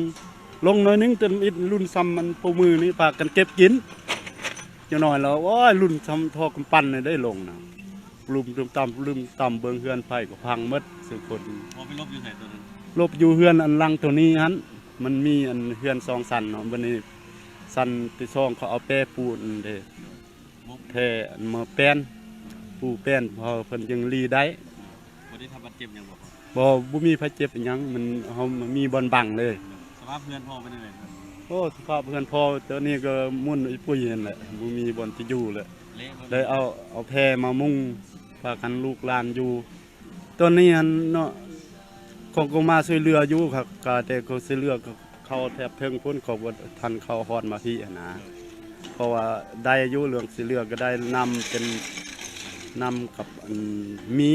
หน่อยนึงเต็มอิดรุ่นซ้ำมันปูมือนี่พากันเก็บกินจะหน่อยแล้วโอ้ยรุ่นซ้ำทอกำปั้นได้ลงนะลุมต่ำเบิ่งเฮือนไฟก็พังหมดสุคน พอไปลบอยู่ไหนตัวนั้น ลบอยู่เฮือนอันลังตัวนี้ฮันมันมีอันเฮือนซองสันเนาะบัดนี้สันที่ซองเขาเอาแป้ปูนเด้แท้อันมาแป้นปูแป้นพอเพิ่นยังรีได้ บ่ได้ทำบาดเจ็บหยังบ่ บ่มีไผเจ็บอิหยังมันเฮามีบอนบังเลย สภาพเพื่อนพ่อเป็นยังไงครับ โอ้สภาพเพื่อนพอตัวนี้ก็มุ่นไอ้ปุ้ยนั่นแหละบ่มีบอนที่อยู่เลย เละบ่ ได้เอาแพรมามุงพากันลูกหลานอยู่ตัวนี้อันเนาะของก็มาช่วยเหลืออยู่ครับก็แต่ก็ช่วยเหลือก็เข้าแทบถึงพุ่นก็บ่ทันเข้าฮอดมาพี่นะเพราะว่าได้อายุเรื่องสิเหลือก็ได้นำเป็นนำกับอันมี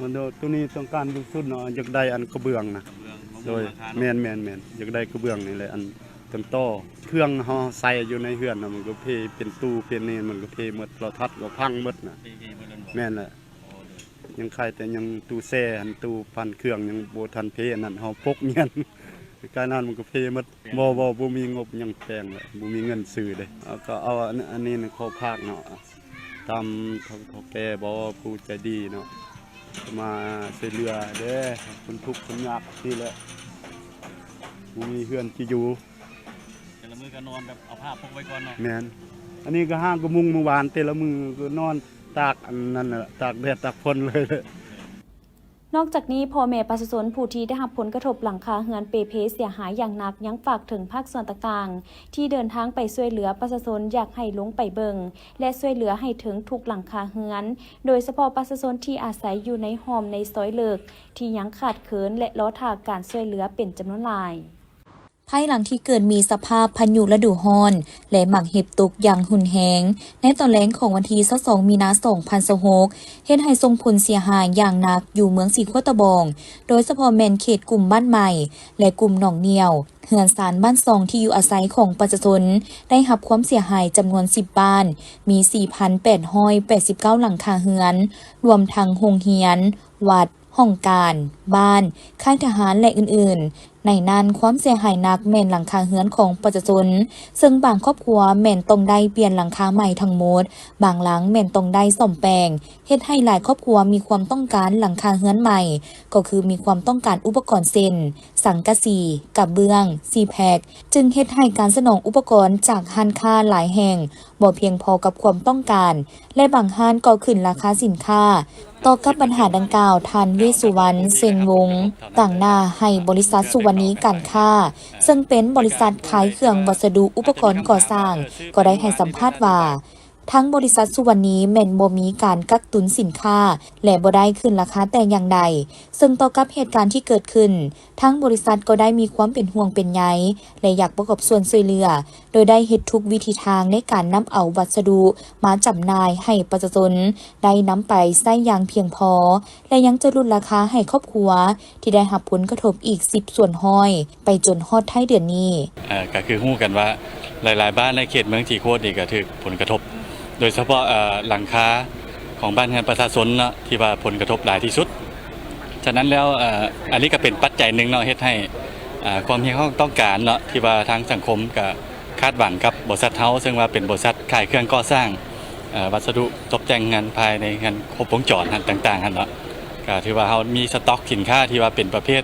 มันตัวนี้ต้องการที่สุดเนาะอยากได้อันกระเบื้องนะ เรื่อง โดย ราคา แม่นอยากได้กระเบื้องนี่แหละอันเต็มต่อเครื่องเฮาใส่อยู่ในเฮือนน่ะมันก็เพเป็นตู้เป็นนี่มันก็เพหมดเราทัดก็พังหมดน่ะ เท่ๆบ่เล่นบ่ แม่นแหละยังใครแต่ยังตู้แช่อันตู้พันเครื่องยังบ่ทันเพอันนั้นเฮาพกเงิน การนั้นมันก็เพหมดบ่มีงบยังแพงเลยบ่มีเงินซื้อเลยก็เอาอันนี้ขอภาคเนาะตามเขาแก่บ่ผู้ใจดีเนาะมาช่วยเหลือเด้อคนทุกข์คนยากนี่แหละบ่มีเฮือนที่อยู่ แต่ละมื้อก็นอนแบบเอาผ้าพกไว้ก่อนเนาะ แม่นอันนี้ก็ห้างก็มุงเมื่อวานแต่ละมือก็นอนตากอันนั้นน่ะตากแดดตากฝนเลย นอกจากนี้พ่อแม่ประชาชนผู้ที่ได้รับผลกระทบหลังคาเรือนเปเพเสียหายอย่างหนักยังฝากถึงภาคส่วนต่างๆที่เดินทางไปช่วยเหลือประชาชนอยากให้ลงไปเบิงและช่วยเหลือให้ถึงทุกหลังคาเรือน โดยเฉพาะประชาชนที่อาศัยอยู่ในหอมในซอยเลิกที่ยังขาดเขินและล้อท่าการช่วยเหลือเป็นจำนวนหลาย ภายหลังที่เกิดมีสภาพพายุฤดูร้อนและหมักเห็บตกอย่างหุนแหงในตอนแรกของวันที่22มีนาคม2026เฮ็ดให้ส่งผลเสียหายอย่างหนักอยู่เมืองสีโคตะบองโดยเฉพาะแม่นเขตกลุ่มบ้านใหม่และกลุ่มหนองเหนียวเฮือนศาลบ้านซองที่อยู่อาศัยของประชาชนได้รับความเสียหายจำนวน10บ้านมี 4,889 หลังคาเรือนรวมทั้งโรงเรียนวัดห้องการบ้านค่ายทหารและอื่นๆในนั้นความเสียหายหนักแม่นหลังคาเรือนของประชาชนซึ่งบางครอบครัวแม่นต้องได้เปลี่ยนหลังคาใหม่ทั้งหมดบางหลังแม่นต้องได้ซ่อมแปลงเฮ็ดให้หลายครอบครัวมีความต้องการหลังคาเรือนใหม่ก็คือมีความต้องการอุปกรณ์เส้นสังกะสีกระเบื้องซีแพคจึงเฮ็ดให้การสนองอุปกรณ์จากห้างค้าหลายแห่งบ่เพียงพอกับความต้องการและบางห้างก็ขึ้นราคาสินค้าต่อกับปัญหาดังกล่าวท่านเวชสุวรรณเซนวงศ์ต่างหน้าให้บริษัทสุวรรณีการค้าซึ่งเป็นบริษัทขายเครื่องวัสดุอุปกรณ์ก่อสร้างก็ได้ให้สัมภาษณ์ว่าทั้งบริษัทสุวรรณีแม่นบ่มีการกักตุนสินค้าและบ่ได้ขึ้นราคาแต่อย่างใดซึ่งต่อกับเหตุการณ์ที่เกิดขึ้นทั้งบริษัทก็ได้มีความเป็นห่วงเป็นใยและอยากประกอบส่วนช่วยเหลือโดยได้เฮ็ดทุกวิธีทางในการนำเอาวัสดุมาจำหน่ายให้ประชาชนได้นำไปใช้อย่างเพียงพอและยังจะลดราคาให้ครอบครัวที่ได้รับผลกระทบอีก10ส่วนห้อยไปจนฮอดท้ายเดือนนี้ก็คือฮู้กันว่าหลายๆบ้านในเขตเมืองทีโคตนี่ก็ถูกผลกระทบโดยเฉพาะหลังคาของบ้านเรือนประชาชนเนาะที่ว่าผลกระทบหลายที่สุดฉะนั้นแล้วอันนี้ก็เป็นปัจจัยหนึ่งเนาะเฮ็ดให้ ความที่เขาต้องการเนาะที่ว่าทางสังคมก็คาดหวังกับบริษัทเฮาซึ่งว่าเป็นบริษัทขายเครื่องก่อสร้างวัสดุตกแต่งงานภายในงานครบวงจรต่างๆเนาะก็ถือว่าเฮามีสต็อกสินค้าที่ว่าเป็นประเภท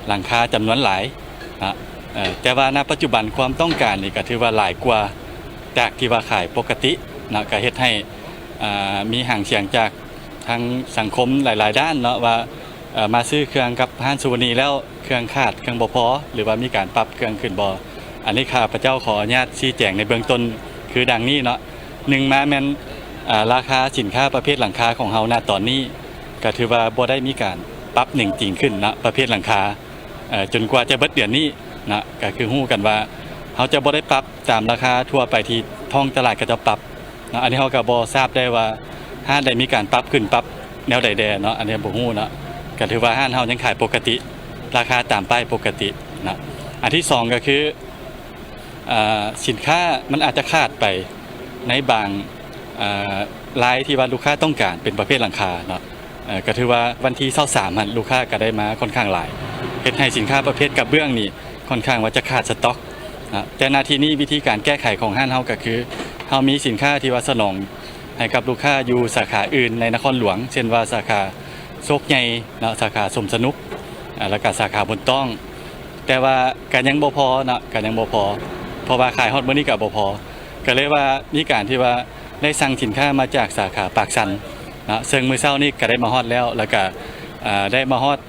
หลังคาจำนวนหลายนะแต่ว่าณปัจจุบันความต้องการนี่ก็ถือว่าหลายกว่าจากที่ว่าขายปกตินะก็เฮ็ดให้มีห่างเสียงจากทางสังคมหลายๆด้านเนาะว่ามาซื้อเครื่องกับห้างสุวรรณีแล้วเครื่องขาดเครื่องบ่พอหรือว่ามีการปรับเครื่องขึ้นบ่อันนี้ข้าพเจ้าขออนุญาตชี้แจงในเบื้องต้นคือดังนี้เนาะ1มาแม่นราคาสินค้าประเภทหลังคาของเฮาณตอนนี้ก็ถือว่าบ่ได้มีการปรับจริงขึ้นนะประเภทหลังคาจนกว่าจะเบิดเดือนนี้นะก็คือฮู้กันว่าเฮาจะบ่ได้ปรับตามราคาทั่วไปที่ท้องตลาดก็จะปรับนะอันนี้เฮาก็บ่ทราบได้ว่าห้างใดมีการปรับขึ้นปรับแนวใดแดเนาะอันนี้บ่ฮู้เนาะก็ถือว่าห้างเฮายังขายปกติราคาตามป้ายปกตินะอันที่2ก็คือสินค้ามันอาจจะขาดไปในบางรายที่ว่าลูกค้าต้องการเป็นประเภทหลังคาเนาะก็ถือว่าวันที่23ลูกค้าก็ได้มาค่อนข้างหลายเฮ็ดให้สินค้าประเภทกระเบื้องนี่ค่อนข้างว่าจะขาดสต็อกนะแต่นาทีนี้วิธีการแก้ไขของห้างเฮาก็คือเฮามีสินค้าที่ว่าสนองให้กับลูกค้าอยู่สาขาอื่นในนครหลวงเช่นว่าสาขาโชคใหญ่นะสาขาสมสนุกแล้วก็สาขาบนต้องแต่ว่าการยังบ่พอนะการยังบ่พอเพราะว่าขายฮอดมื้อนี้ก็บ่พอก็เลยว่ามีการที่ว่าได้สั่งสินค้ามาจากสาขาปากสันนะซึ่งมื้อเช้านี้ก็ได้มาฮอดแล้วก็ได้มาฮอด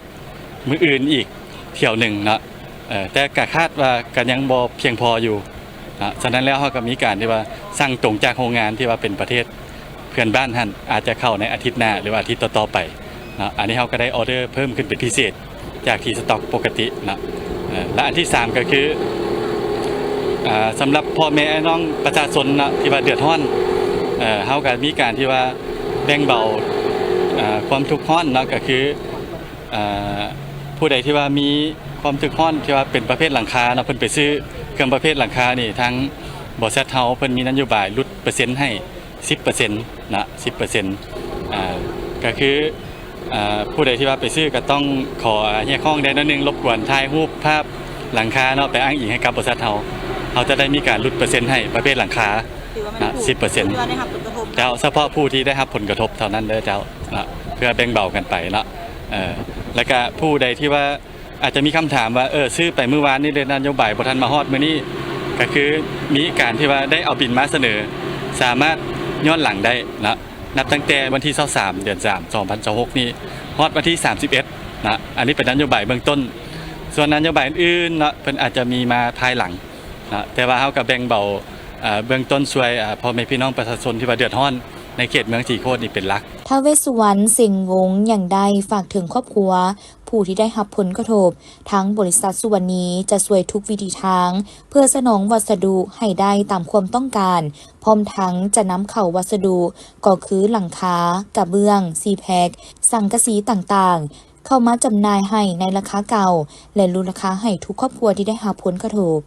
มื้ออื่นอีกเที่ยวหนึ่งนะแต่ก็คาดว่าก็ยังบ่เพียงพออยู่นะฉะนั้นแล้วเฮาก็มีการที่ว่าสั่งตรงจากโรงงานที่ว่าเป็นประเทศเพื่อนบ้านท่านอาจจะเข้าในอาทิตย์หน้าหรือว่าอาทิตย์ต่อๆไปนะอันนี้เฮาก็ได้ออเดอร์เพิ่มขึ้นเป็นพิเศษจากที่สต็อกปกตินะและอันที่3ก็คือสำหรับพ่อแม่น้องประชาชนนะที่ว่าเดือดร้อนเฮาก็มีการที่ว่าแบ่งเบาความทุกข์ร้อนเนาะก็คือผู้ใดที่ว่ามีความทุกข์ร้อนที่ว่าเป็นประเภทหลังคาเนาะเพิ่นไปซื้อเครื่องประเภทหลังคานี่ทั้งบริษัทเฮาเพิ่นมีนโยบายลดเปอร์เซ็นต์ให้ 10% นะ 10% ก็คือผู้ใดที่ว่าไปซื้อก็ต้องขอแยกห้องได้นิดนึงรบกวนถ่ายรูปภาพหลังคาเนาะไปอ้างอิงให้กับบริษัทเฮาจะได้มีการลดเปอร์เซ็นต์ให้ประเภทหลังคานะ 10% เจ้าเฉพาะผู้ที่ได้รับผลกระทบเท่านั้นเด้อเจ้านะเพื่อแบ่งเบากันไปเนาะแล้วก็ผู้ใดที่ว่าอาจจะมีคำถามว่าซื้อไปเมื่อวานนี้เดือนนโยบายบ่ทันมาฮอดมื้อนี้ก็คือมีการที่ว่าได้เอาบินมาเสนอสามารถย้อนหลังได้นะนับตั้งแต่วันที่23เดือน3 2026นี้ฮอดวันที่31นะอันนี้เป็นนโยบายเบื้องต้นส่วนนโยบายอื่นๆเนาะเพิ่นอาจจะมีมาภายหลังนะแต่ว่าเฮาก็แบ่งเบาเบื้องต้นช่วยพ่อแม่พี่น้องประชาชนที่ว่าเดือดร้อนในเขตเมืองสีโคตรนี่เป็นหลัก ท้าวเวสสุวรรณเสิงห์วงศ์อย่างใดฝากถึงครอบครัวผู้ที่ได้รับผลกระทบทั้งบริษัทสุวรรณีจะช่วยทุกวิธีทางเพื่อสนองวัสดุให้ได้ตามความต้องการพร้อมทั้งจะนำเข้าวัสดุก็คือหลังคากระเบื้องซีแพคสังกะสีต่างๆเข้ามาจำหน่ายให้ในราคาเก่าและลดราคาให้ทุกครอบครัวที่ได้รับผลกระทบ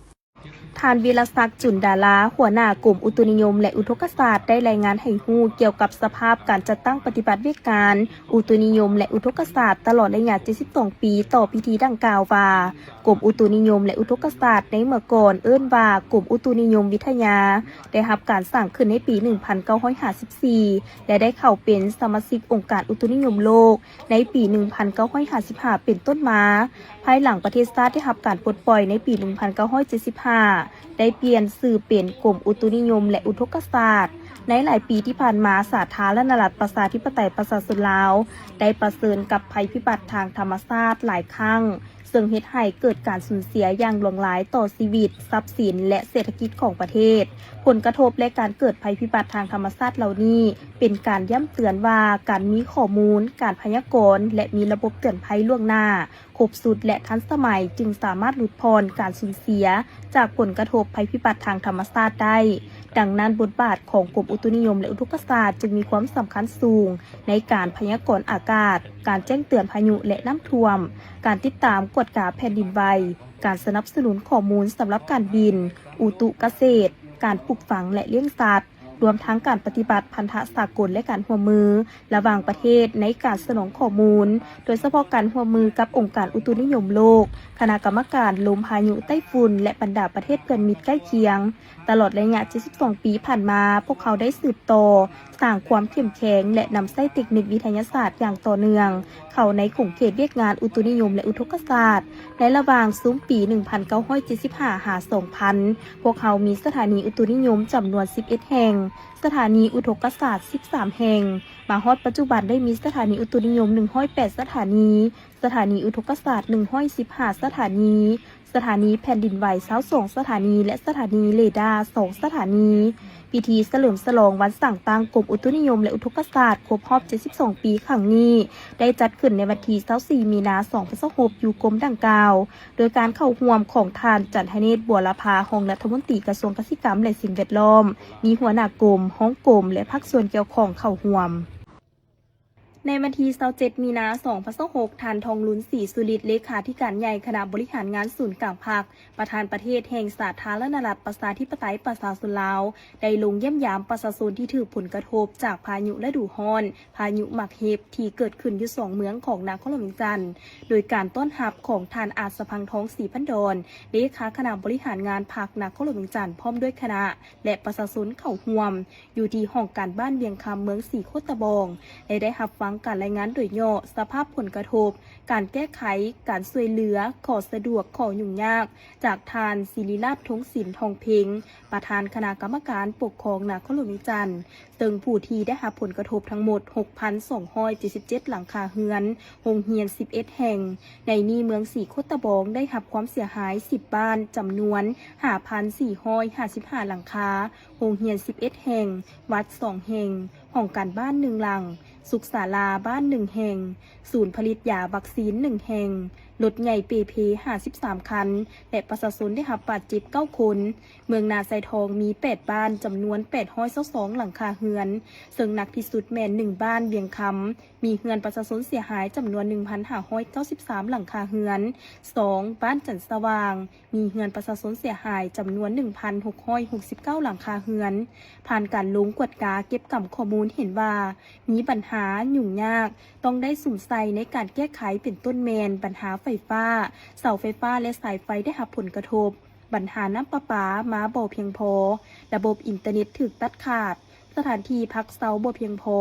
ท่านวีรศักดิ์จุนดาราหัวหน้ากลุ่มอุตุนิยมและอุทกศาสตร์ได้รายงานให้ฮู้เกี่ยวกับสภาพการจัดตั้งปฏิบัติวิการอุตุนิยมและอุทกศาสตร์ตลอดระยะ72ปีต่อพิธีดังกล่าวว่ากลุ่มอุตุนิยมและอุทกศาสตร์ในเมื่อก่อนเอิ้นว่ากลุ่มอุตุนิยมวิทยาได้รับการสร้างขึ้นในปี 1954 และได้เข้าเป็นสมาชิกองค์การอุตุนิยมโลกในปี 1955 เป็นต้นมาภายหลังประเทศชาติได้รับการปลดปล่อยในปี 1975 ได้เปลี่ยนชื่อเป็นกรมอุตุนิยมและอุทกศาสตร์ในหลายปีที่ผ่านมาสาธารณรัฐประชาธิปไตยประชาชนลาวได้ประเสริญกับภัยพิบัติทางธรรมชาติหลายครั้งซึ่งเฮ็ดให้เกิดการสูญเสียอย่างหลวงหลายต่อชีวิตทรัพย์สินและเศรษฐกิจของประเทศผลกระทบและการเกิดภัยพิบัติทางธรรมชาติเหล่านี้เป็นการย้ำเตือนว่าการมีข้อมูลการพยากรณ์และมีระบบเตือนภัยล่วงหน้าครบสุดและทันสมัยจึงสามารถลดพรการสูญเสียจากผลกระทบภัยพิบัติทางธรรมชาติได้ดังนั้นบทบาทของกรมอุตุนิยมและอุทกศาสตร์จึงมีความสำคัญสูงในการพยากรณ์อากาศการแจ้งเตือนพายุและน้ำท่วมการติดตามกฎการแผ่นดินไหวการสนับสนุนข้อมูลสำหรับการบินอุตุเกษตรการปลูกฝังและเลี้ยงสัตว์ รวมทั้งการปฏิบัติพันธสากลและการร่วมมือระหว่างประเทศในการสนองข้อมูลโดยเฉพาะการร่วมมือกับองค์การอุตุนิยมโลกคณะกรรมการลมพายุไต้ฝุ่นและบรรดาประเทศเพื่อนมิตรใกล้เคียงตลอดระยะ72 ปีผ่านมาพวกเขาได้สืบต่อสร้างความเข้มแข็งและนำใช้เทคนิควิทยาศาสตร์อย่างต่อเนื่องเข้าในขงเขตเวียกงานอุตุนิยมและอุทกศาสตร์ในระหว่างซุ้มปี 1975 หา 2000 พวกเขามีสถานีอุตุนิยมจำนวน 11 แห่งสถานีอุทกศาสตร์ 13 แห่งมาฮอดปัจจุบันได้มีสถานีอุตุนิยม 108 สถานีสถานีอุทกศาสตร์ 115 สถานีสถานีแผ่นดินไหว22 สถานีและสถานีเรดาร์ 2 สถานีพิธีเฉลิมฉลองวันสั่งตั้งกรมอุตุนิยมและอุทกศาสตร์ครบรอบ 72 ปีครั้งนี้ได้จัดขึ้นในวันที่ 24 มีนาคม 2026 อยู่กรมดังกล่าวโดยการเข้าร่วมของท่านจันทเนศ บัวลภารองรัฐมนตรีกระทรวงเกษตรกรรมและสิ่งแวดล้อมมีหัวหน้ากรมห้องกรมและภาคส่วนเกี่ยวข้องเข้าร่วมในวันที่ 27 มีนาคม 2026 ท่านทองลุ้นศรีสุริตเลขาธิการใหญ่คณะบริหารงานศูนย์กลางภาคประธานประเทศแห่งสาธารณรัฐประชาธิปไตยประชาชนลาวได้ลงเยี่ยมยามประชาชนที่ถูกผลกระทบจากพายุฤดูร้อนพายุหมักเห็บที่เกิดขึ้นอยู่2เมืองของนครหลวงเวียงจันทน์โดยการต้อนรับของท่านอาจสะพังทองศรีพันดรเลขาคณะบริหารงานภาคนครหลวงเวียงจันทน์พร้อมด้วยคณะและประชาชนเข้าร่วมอยู่ที่ห้องการบ้านเวียงคำเมืองศรีโคตะบองและได้รับฟังการรายงานโดยย่อสภาพผลกระทบการแก้ไขการช่วยเหลือขอสะดวกขอยุ่งยากจากทานศิริราชทงศิลป์ทองเพ็งประธานคณะกรรมการปกครองนครหลวงเวียงจันทน์ซึ่งผู้ที่ได้รับผลกระทบทั้งหมด 6,277 หลังคาเรือนโรงเรียน 11 แห่งในนี้เมืองศรีโคตะบองได้รับความเสียหาย 10 บ้านจำนวน 5,455 หลังคาโรงเรียน 11 แห่งวัด 2 แห่งห้องการบ้าน 1 หลังสุขศาลาบ้าน 1 แห่งศูนย์ผลิตยาวัคซีน 1 แห่งรถใหญ่เปเพ53 คันและประชาชนได้รับบาดเจ็บ 9 คนเมืองนาไซทองมี 8 บ้านจำนวน822หลังคาเรือนซึ่งหนักที่สุดแม่น1บ้านเวียงคำมีเรือนประชาชนเสียหายจำนวน 1,593 หลังคาเรือน 2. บ้านจันทร์สว่างมีเรือนประชาชนเสียหายจำนวน 1,669 หลังคาเรือนผ่านการลงกวดกาเก็บกำข้อมูลเห็นว่ามีปัญหายุ่งยากต้องได้สุ่มใส่ในการแก้ไขเป็นต้นแมนปัญหาไฟฟ้าเสาไฟฟ้าและสายไฟได้รับผลกระทบปัญหาน้ำประปามาบ่เพียงพอระบบอินเทอร์เน็ตถูกตัดขาดสถานที่พักเซาบ่เพียงพอ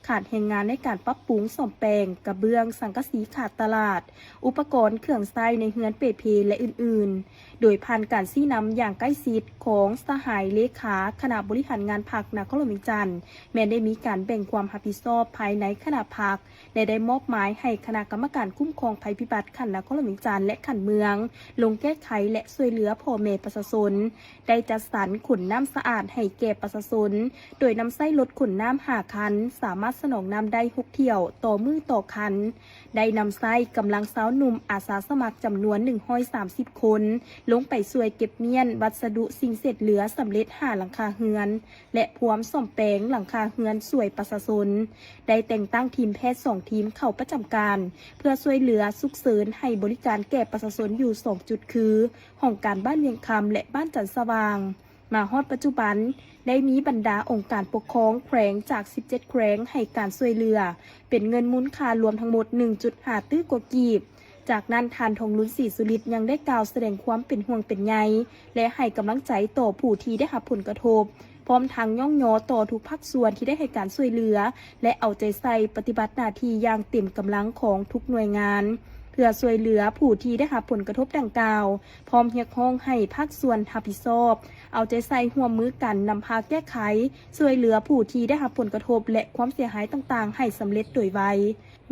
ขาดแรงงานในการปรับปรุงซ่อมแปลงกระเบื้องสังกะสีขาดตลาดอุปกรณ์เครื่องใช้ในเฮือนเปเพและอื่นๆโดยผ่านการชี้นำอย่างใกล้ชิดของสหายเลขาคณะบริหารงานพรรคนครหลวงเวียงจันทน์แม้ได้มีการแบ่งความรับผิดชอบภายในคณะพรรคและได้มอบหมายให้คณะกรรมการคุ้มครองภัยพิบัติขันนครหลวงเวียงจันทน์และขันเมืองลงแก้ไขและช่วยเหลือพ่อแม่ประชาชนได้จัดสรรขนน้ำสะอาดให้แก่ประชาชนโดยนำไส้รถขนน้ำ5 คันสามารถสนองน้ำได้6 เที่ยวต่อมือต่อคันได้นำไส้กำลังสาวหนุ่มอาสาสมัครจำนวน130 คนลงไปช่วยเก็บเมียนวัสดุสิ่งเศษเหลือสำเร็จหลังคาเรือนและพร้อมซ่อมแปลงหลังคาเรือนช่วยประชาชนได้แต่งตั้งทีมแพทย์2 ทีมเข้าประจำการเพื่อช่วยเหลือฉุกเฉินให้บริการแก่ประชาชนอยู่2 จุดคือห้องการบ้านเวียงคำและบ้านจันทร์สว่างมาฮอดปัจจุบันได้มีบรรดาองค์การปกครองแขวงจาก 17 แขวงให้การช่วยเหลือเป็นเงินมูลค่ารวมทั้งหมด 1.5 ตื้อกว่ากีบจากนั้นทานทองลุ้นศรีสุริตยังได้กล่าวแสดงความเป็นห่วงเป็นใยและให้กำลังใจต่อผู้ที่ได้รับผลกระทบพร้อมทั้งย่องยอต่อทุกภาคส่วนที่ได้ให้การช่วยเหลือและเอาใจใส่ปฏิบัติหน้าที่อย่างเต็มกำลังของทุกหน่วยงานเพื่อช่วยเหลือผู้ที่ได้รับผลกระทบดังกล่าวพร้อมเรียกร้องให้ภาคส่วนรับผิดชอบเอาใจใส่ร่วมมือกันนำพาแก้ไขช่วยเหลือผู้ที่ได้รับผลกระทบและความเสียหายต่างๆให้สำเร็จโดยไว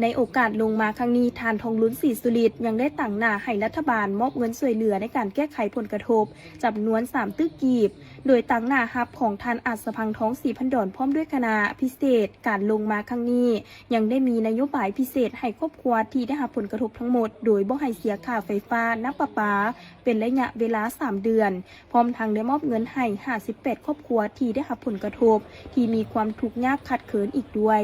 ในโอกาสลงมาครั้งนี้ทานทองลุ้นศรีสุริตยังได้ตั้งหน้าให้รัฐบาลมอบเงินช่วยเหลือในการแก้ไขผลกระทบจำนวน3 ตื้อกีบโดยตั้งหน้าฮับของท่านอาจสะพังทองศรีพันดรพร้อมด้วยคณะพิเศษการลงมาครั้งนี้ยังได้มีนโยบายพิเศษให้ครอบครัวที่ได้รับผลกระทบทั้งหมดโดยบ่ให้เสียค่าไฟฟ้าน้ำประปาเป็นระยะเวลา3 เดือนพร้อมทั้งได้มอบเงินให้58 ครอบครัวที่ได้รับผลกระทบที่มีความทุกข์ยากขัดเขินอีกด้วย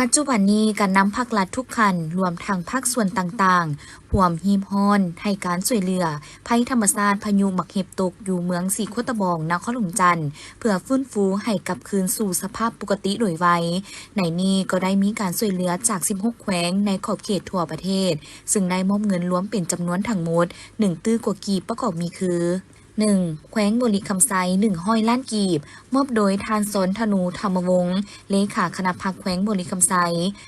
ปัจจุบันนี้การนำภาครัฐทุกคันรวมทั้งภาคส่วนต่างๆร่วมฮีมฮอนให้การช่วยเหลือภัยธรรมชาติพายุหมักเห็บตกอยู่เมืองสีโคตะบองนครหลวงจันทน์เพื่อฟื้นฟูให้กลับคืนสู่สภาพปกติโดยไวในนี้ก็ได้มีการช่วยเหลือจาก 16 แขวงในขอบเขตทั่วประเทศซึ่งได้มอบเงินรวมเป็นจำนวนทั้งหมด1ตื้อกว่ากีบประกอบมีคือ 1. แขวงบริคำไซ100 ล้านกีบมอบโดยทานสนธนูธรรมวงศ์เลขาคณะพรรคแขวงบริคำไซ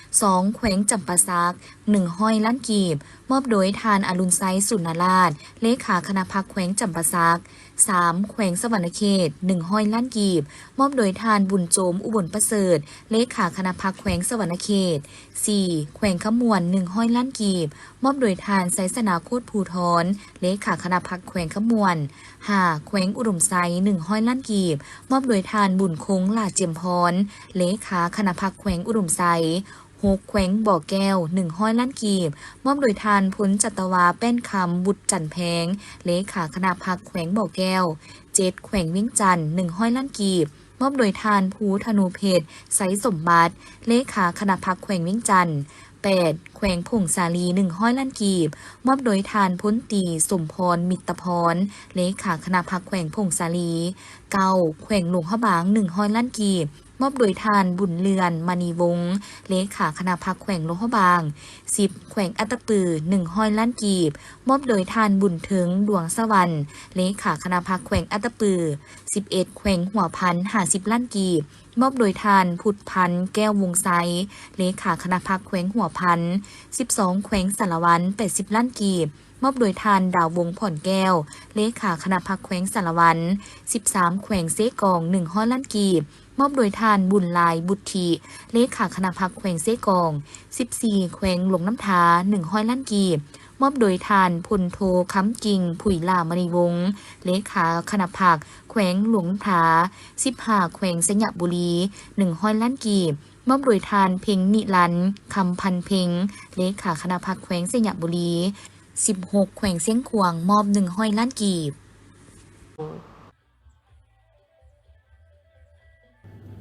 2. แขวงจำปาสัก100 ล้านกีบมอบโดยทานอรุณไซสุนราชเลขาคณะพรรคแขวงจำปาสัก 3. แขวงสวรรณเขต100 ล้านกีบมอบโดยทานบุญโจมอุบลประเสริฐเลขาคณะพรรคแขวงสวรรณเขต 4. แขวงขมวน100 ล้านกีบมอบโดยทานไสสนาโคตรภูทรเลขาคณะพรรคแขวงขมวน 5. แขวงอุดมไซ100 ล้านกีบมอบโดยทานบุญคงลาเจียมพรเลขาคณะพรรคแขวงอุดมไซ 6. แขวงบ่อแก้ว100 ล้านกีบมอบโดยทานพลจัตวาแป้นคำบุตรจันแพงเลขาคณะพรรคแขวงบ่อแก้ว 7. แขวงเวียงจันทน์100 ล้านกีบมอบโดยทานภูธนูเพชรไสสมบัติเลขาคณะพรรคแขวงเวียงจันทน์ 8. แขวงพงสาลี100 ล้านกีบมอบโดยทานพ้นตีสมพรมิตรพรเลขาคณะพรรคแขวงพงสาลี 9. แขวงหลวงพระบาง100 ล้านกีบมอบโดยทานบุญเรือนมณีวงศ์เลขาคณะพรรคแขวงหลวงพระบาง 10. แขวงอัตตปือ100 ล้านกีบมอบโดยทานบุญถึงดวงสวรรค์เลขาคณะพรรคแขวงอัตตปือ 11. แขวงหัวพัน50 ล้านกีบมอบโดยทานพุทธพันธ์แก้ววงไซเลขาคณะพรรคแขวงหัวพันธ์ 12. แขวงสารวัน80 ล้านกีบมอบโดยทานดาววงผ่อนแก้วเลขาคณะพรรคแขวงสารวัน 13. แขวงเซกอง100 ล้านกีบมอบโดยทานบุญลายบุตรีเลขาคณะพรรคแขวงเซกอง 14. แขวงหลวงน้ำทา100 ล้านกีบมอบโดยทานพลโทค้ำกิ่งผุยลามณีวงศ์เลขาคณะพรรคแขวงหลวงน้ำทา 15. แขวงสยบุรี100 ล้านกีบมอบโดยทานเพ็งนิรันดร์คำพันเพ็งเลขาคณะพรรคแขวงสยบุรี 16. แขวงเสียงขวางมอบ100 ล้านกีบ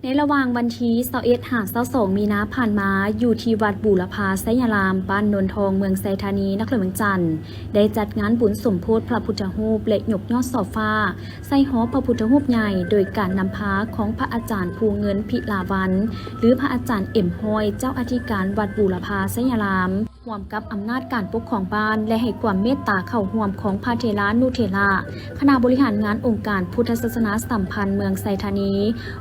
ในระหว่างวันที่21หา22มีนาผ่านมาอยู่ที่วัดบูรพาไสยารามบ้านนนทองเมืองไซธานีนครเมืองจันทน์ได้จัดงานบุญสมโภชพระพุทธรูปและยกยอดสอบฟ้าใส่หอพระพุทธรูปใหญ่โดยการนำพาของพระอาจารย์ภูเงินพิลาวันหรือพระอาจารย์เอ็มฮอยเจ้าอธิการวัดบูรพาไสยารามร่วมกับอำนาจการปกครองบ้านและให้ความเมตตาเข้าร่วมของพระเถระนุเถระคณะบริหารงานองค์การพุทธศาสนาสัมพันธ์เมืองไซธานี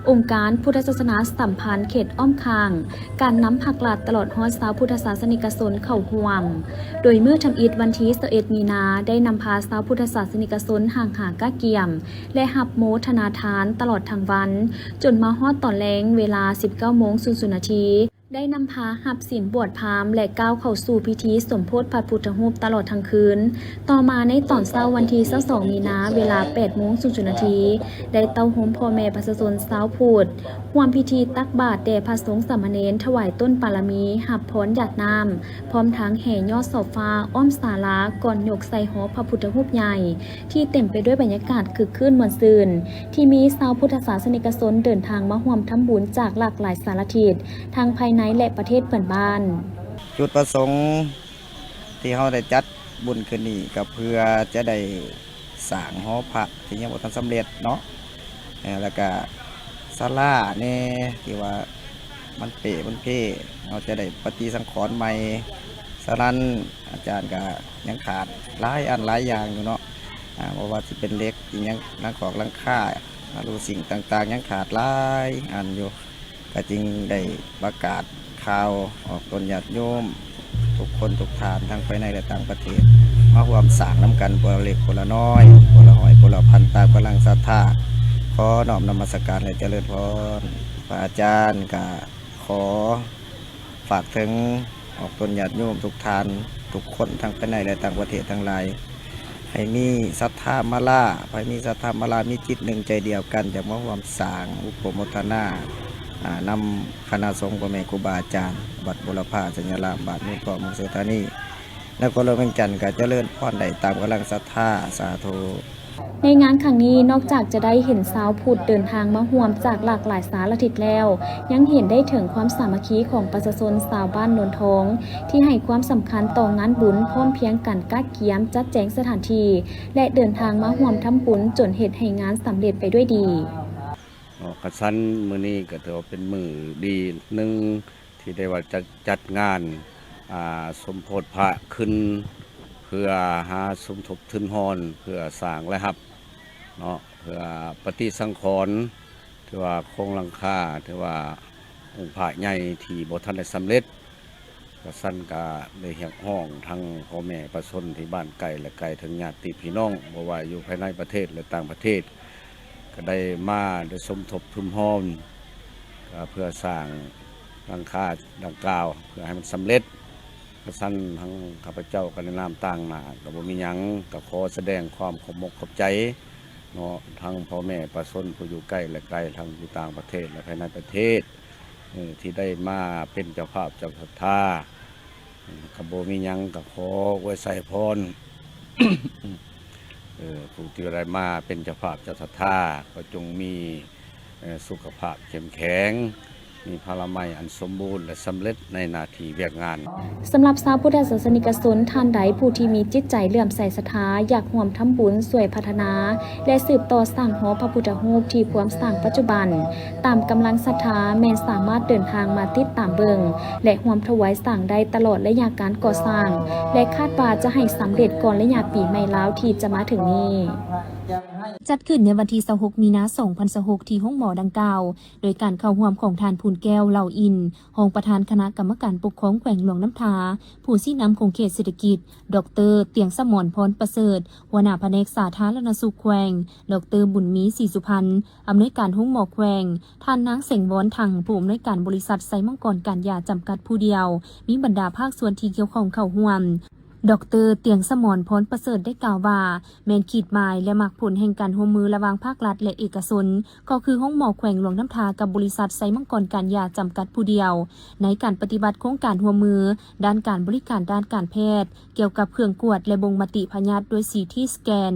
องค์การพุทธศาสนาสัมพันธ์เขตอ้อมคางการนำภาครัฐตลอดฮอดชาวพุทธศาสนิกชนเข้าร่วมโดยเมื่อทำอิฐวันที่21มีนาได้นำพาชาวพุทธศาสนิกชนห่างหากะเกียมและหับโมทนาทานตลอดทั้งวันจนมาฮอดตอนแลงเวลา 19:00 นได้นำพาหับศีลบวชพราหมณ์และก้าวเข้าสู่พิธีสมโภชพระพุทธรูปตลอดทั้งคืนต่อมาในตอนเช้าวันที่22มีนาเวลา 8:00 นได้เต้าโฮมพ่อแม่ประชาชนชาวพุทธร่วมพิธีตักบาตรแด่พระสงฆ์สามเณรถวายต้นปาลมีหับพรหยาดน้ำพร้อมทั้งแห่ยอดเสาฟ้าอ้อมศาลาก่อนยกใส่หอพระพุทธรูปใหญ่ที่เต็มไปด้วยบรรยากาศคึกคืนม่วนซื่นที่มีชาวพุทธศาสนิกชนเดินทางมาร่วมทำบุญจากหลากหลายสารทิศทั้งภายในและประเทศเพื่อนบ้านจุดประสงค์ที่เราได้จัดบุญคืนนี้ก็เพื่อจะได้สร้างหอพระที่ยังบ่ทันสำเร็จเนาะแล้วก็ศาลาเนี่ยที่ว่ามันเป๋มันเพ่เราจะได้ปฏิสังขรณ์ใหม่สารันอาจารย์ก็ยังขาดหลายอันหลายอย่างอยู่เนาะเพราะว่าที่เป็นเล็กยังนักขอกลังค่าดูสิ่งต่างๆยังขาดหลายอันอยู่ก็จึงได้ประกาศข่าวออกตนญาติโยมทุกคนทุกฐานทั้งภายในและต่างประเทศมาร่วมสร้างน้ำกันคนละเล็กคนละน้อยคนละหอยคนละพันตามกำลังศรัทธาขอน้อมนมัสการและเจริญพรพระอาจารย์ก็ขอฝากถึงออกตนญาติโยมทุกฐานทุกคนทั้งภายในและต่างประเทศทั้งหลายให้มีศรัทธามาลาให้มีศรัทธามาลามีจิตหนึ่งใจเดียวกันจะมาร่วมสร้างอุปโมทนานำคณะสงฆ์พ่อแม่ครูบาอาจารย์วัดบุรพาสัญญารามบาทนุ่งเกาะเมืองไซธานีนครหลวงเวียงจันทน์ก็เจริญพรได้ตามกำลังศรัทธาสาธุ ในงานครั้งนี้นอกจากจะได้เห็นชาวพุทธเดินทางมาร่วมจากหลากหลายสารทิศแล้ว ยังเห็นได้ถึงความสามัคคีของประชาชนชาวบ้านโนนทองที่ให้ความสำคัญต่องานบุญพร้อมเพรียงกันกักเกียมจัดแจงสถานที่และเดินทางมาร่วมทำบุญจนเฮ็ดให้งานสำเร็จไปด้วยดี กระสันมื้อนี้ก็ถือว่าเป็นมื้อดีหนึงที่ได้ว่าจะจัดงานสมโพธิพระขึ้นเพื่อหาสมทบทุนหอนเพื่อสร้างและรับเนาะเพื่อปฏิสังขรณ์ที่ว่าโครงหลังคาที่ว่าองค์พระใหญ่ที่บ่ทันได้สำเร็จกระสันก็ได้เรียกร้องทั้งพ่อแม่ประชาชนที่บ้านไกลและไกลถึงญาติพี่น้องบ่ว่าอยู่ภายในประเทศและต่างประเทศก็ได้มาได้สมทบทุนหอนเพื่อสร้างหลังคาดังกล่าวเพื่อให้มันสำเร็จกระสันทั้งข้าพเจ้ากันในนามต่างหน้าก็บ่มีหยังก็ขอแสดงความขอบมกขอบใจเนาะทั้งพ่อแม่ประชาชนผู้อยู่ใกล้และไกลทั้งอยู่ต่างประเทศและภายในประเทศที่ได้มาเป็นเจ้าภาพเจ้าศรัทธาก็บ่มีหยังก็ขออวยไสพร ผู้ที่ได้มาเป็นเจ้าภาพเจ้าศรัทธาก็จงมีสุขภาพเข้มแข็งมีพลามัยอันสมบูรณ์และสำเร็จในหน้าที่เวียกงาน สำหรับชาวพุทธศาสนิกชนท่านใดผู้ที่มีจิตใจเลื่อมใสศรัทธาอยากร่วมทำบุญช่วยพัฒนาและสืบต่อสร้างหอพระพุทธรูปที่พร้อมสร้างปัจจุบันตามกำลังศรัทธาแม้นสามารถเดินทางมาติดตามเบิงและร่วมถวายสร้างได้ตลอดระยะการก่อสร้างและคาดว่าจะให้สำเร็จก่อนระยะปีใหม่แล้วที่จะมาถึงนี้จัดขึ้นในวันที่26 มีนาคม 2026 ที่ห้องหมอดังกล่าวโดยการเข้าร่วมของทานพูนแก้วเหล่าอินรองประธานคณะกรรมการปกครองแขวงหลวงน้ำทาผู้ชี้นำของเขตเศรษฐกิจดร.เตียงสมรพรประเสริฐหัวหน้าแผนกสาธารณสุขแขวงดร.บุญมีศรีสุพรรณอำนวยการห้องหมอแขวงท่านนางเสงวอนทังผู้อำนวยการบริษัทไซมังกรการยาจำกัดผู้เดียวมีบรรดาภาคส่วนที่เกี่ยวข้องเข้าร่วมดร.เตียงสมรพรประเสริฐได้กล่าวว่าแม้นขีดหมายและมักผลแห่งการร่วมมือระหว่างภาครัฐและเอกชนก็คือห้องหมอแขวงหลวงน้ำทากับบริษัทไซมังกรการยาจำกัดผู้เดียวในการปฏิบัติโครงการร่วมมือด้านการบริการด้านการแพทย์เกี่ยวกับเครื่องกวดและบ่งมติพยาธิด้วย CT สแกน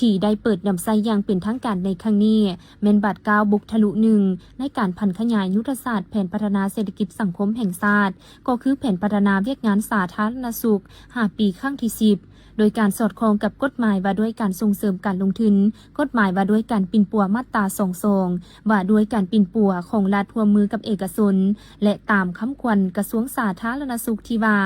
ที่ได้เปิดนำไซอย่างเป็นทางการในครั้งนี้แม่นบัตร9บุกทะลุ1ในการพันขยายยุทธศาสตร์แผนพัฒนาเศรษฐกิจสังคมแห่งชาติก็คือแผนพัฒนาเวียกงานสาธารณสุข5 ปีครั้งที่ 10โดยการสอดคล้องกับกฎหมายว่าด้วยการส่งเสริมการลงทุนกฎหมายว่าด้วยการปิ่นปัวมาตรา22ว่าด้วยการปิ่นปัวของรัฐร่วมมือกับเอกชนและตามคำขวัญกระทรวงสาธารณสุขที่ว่า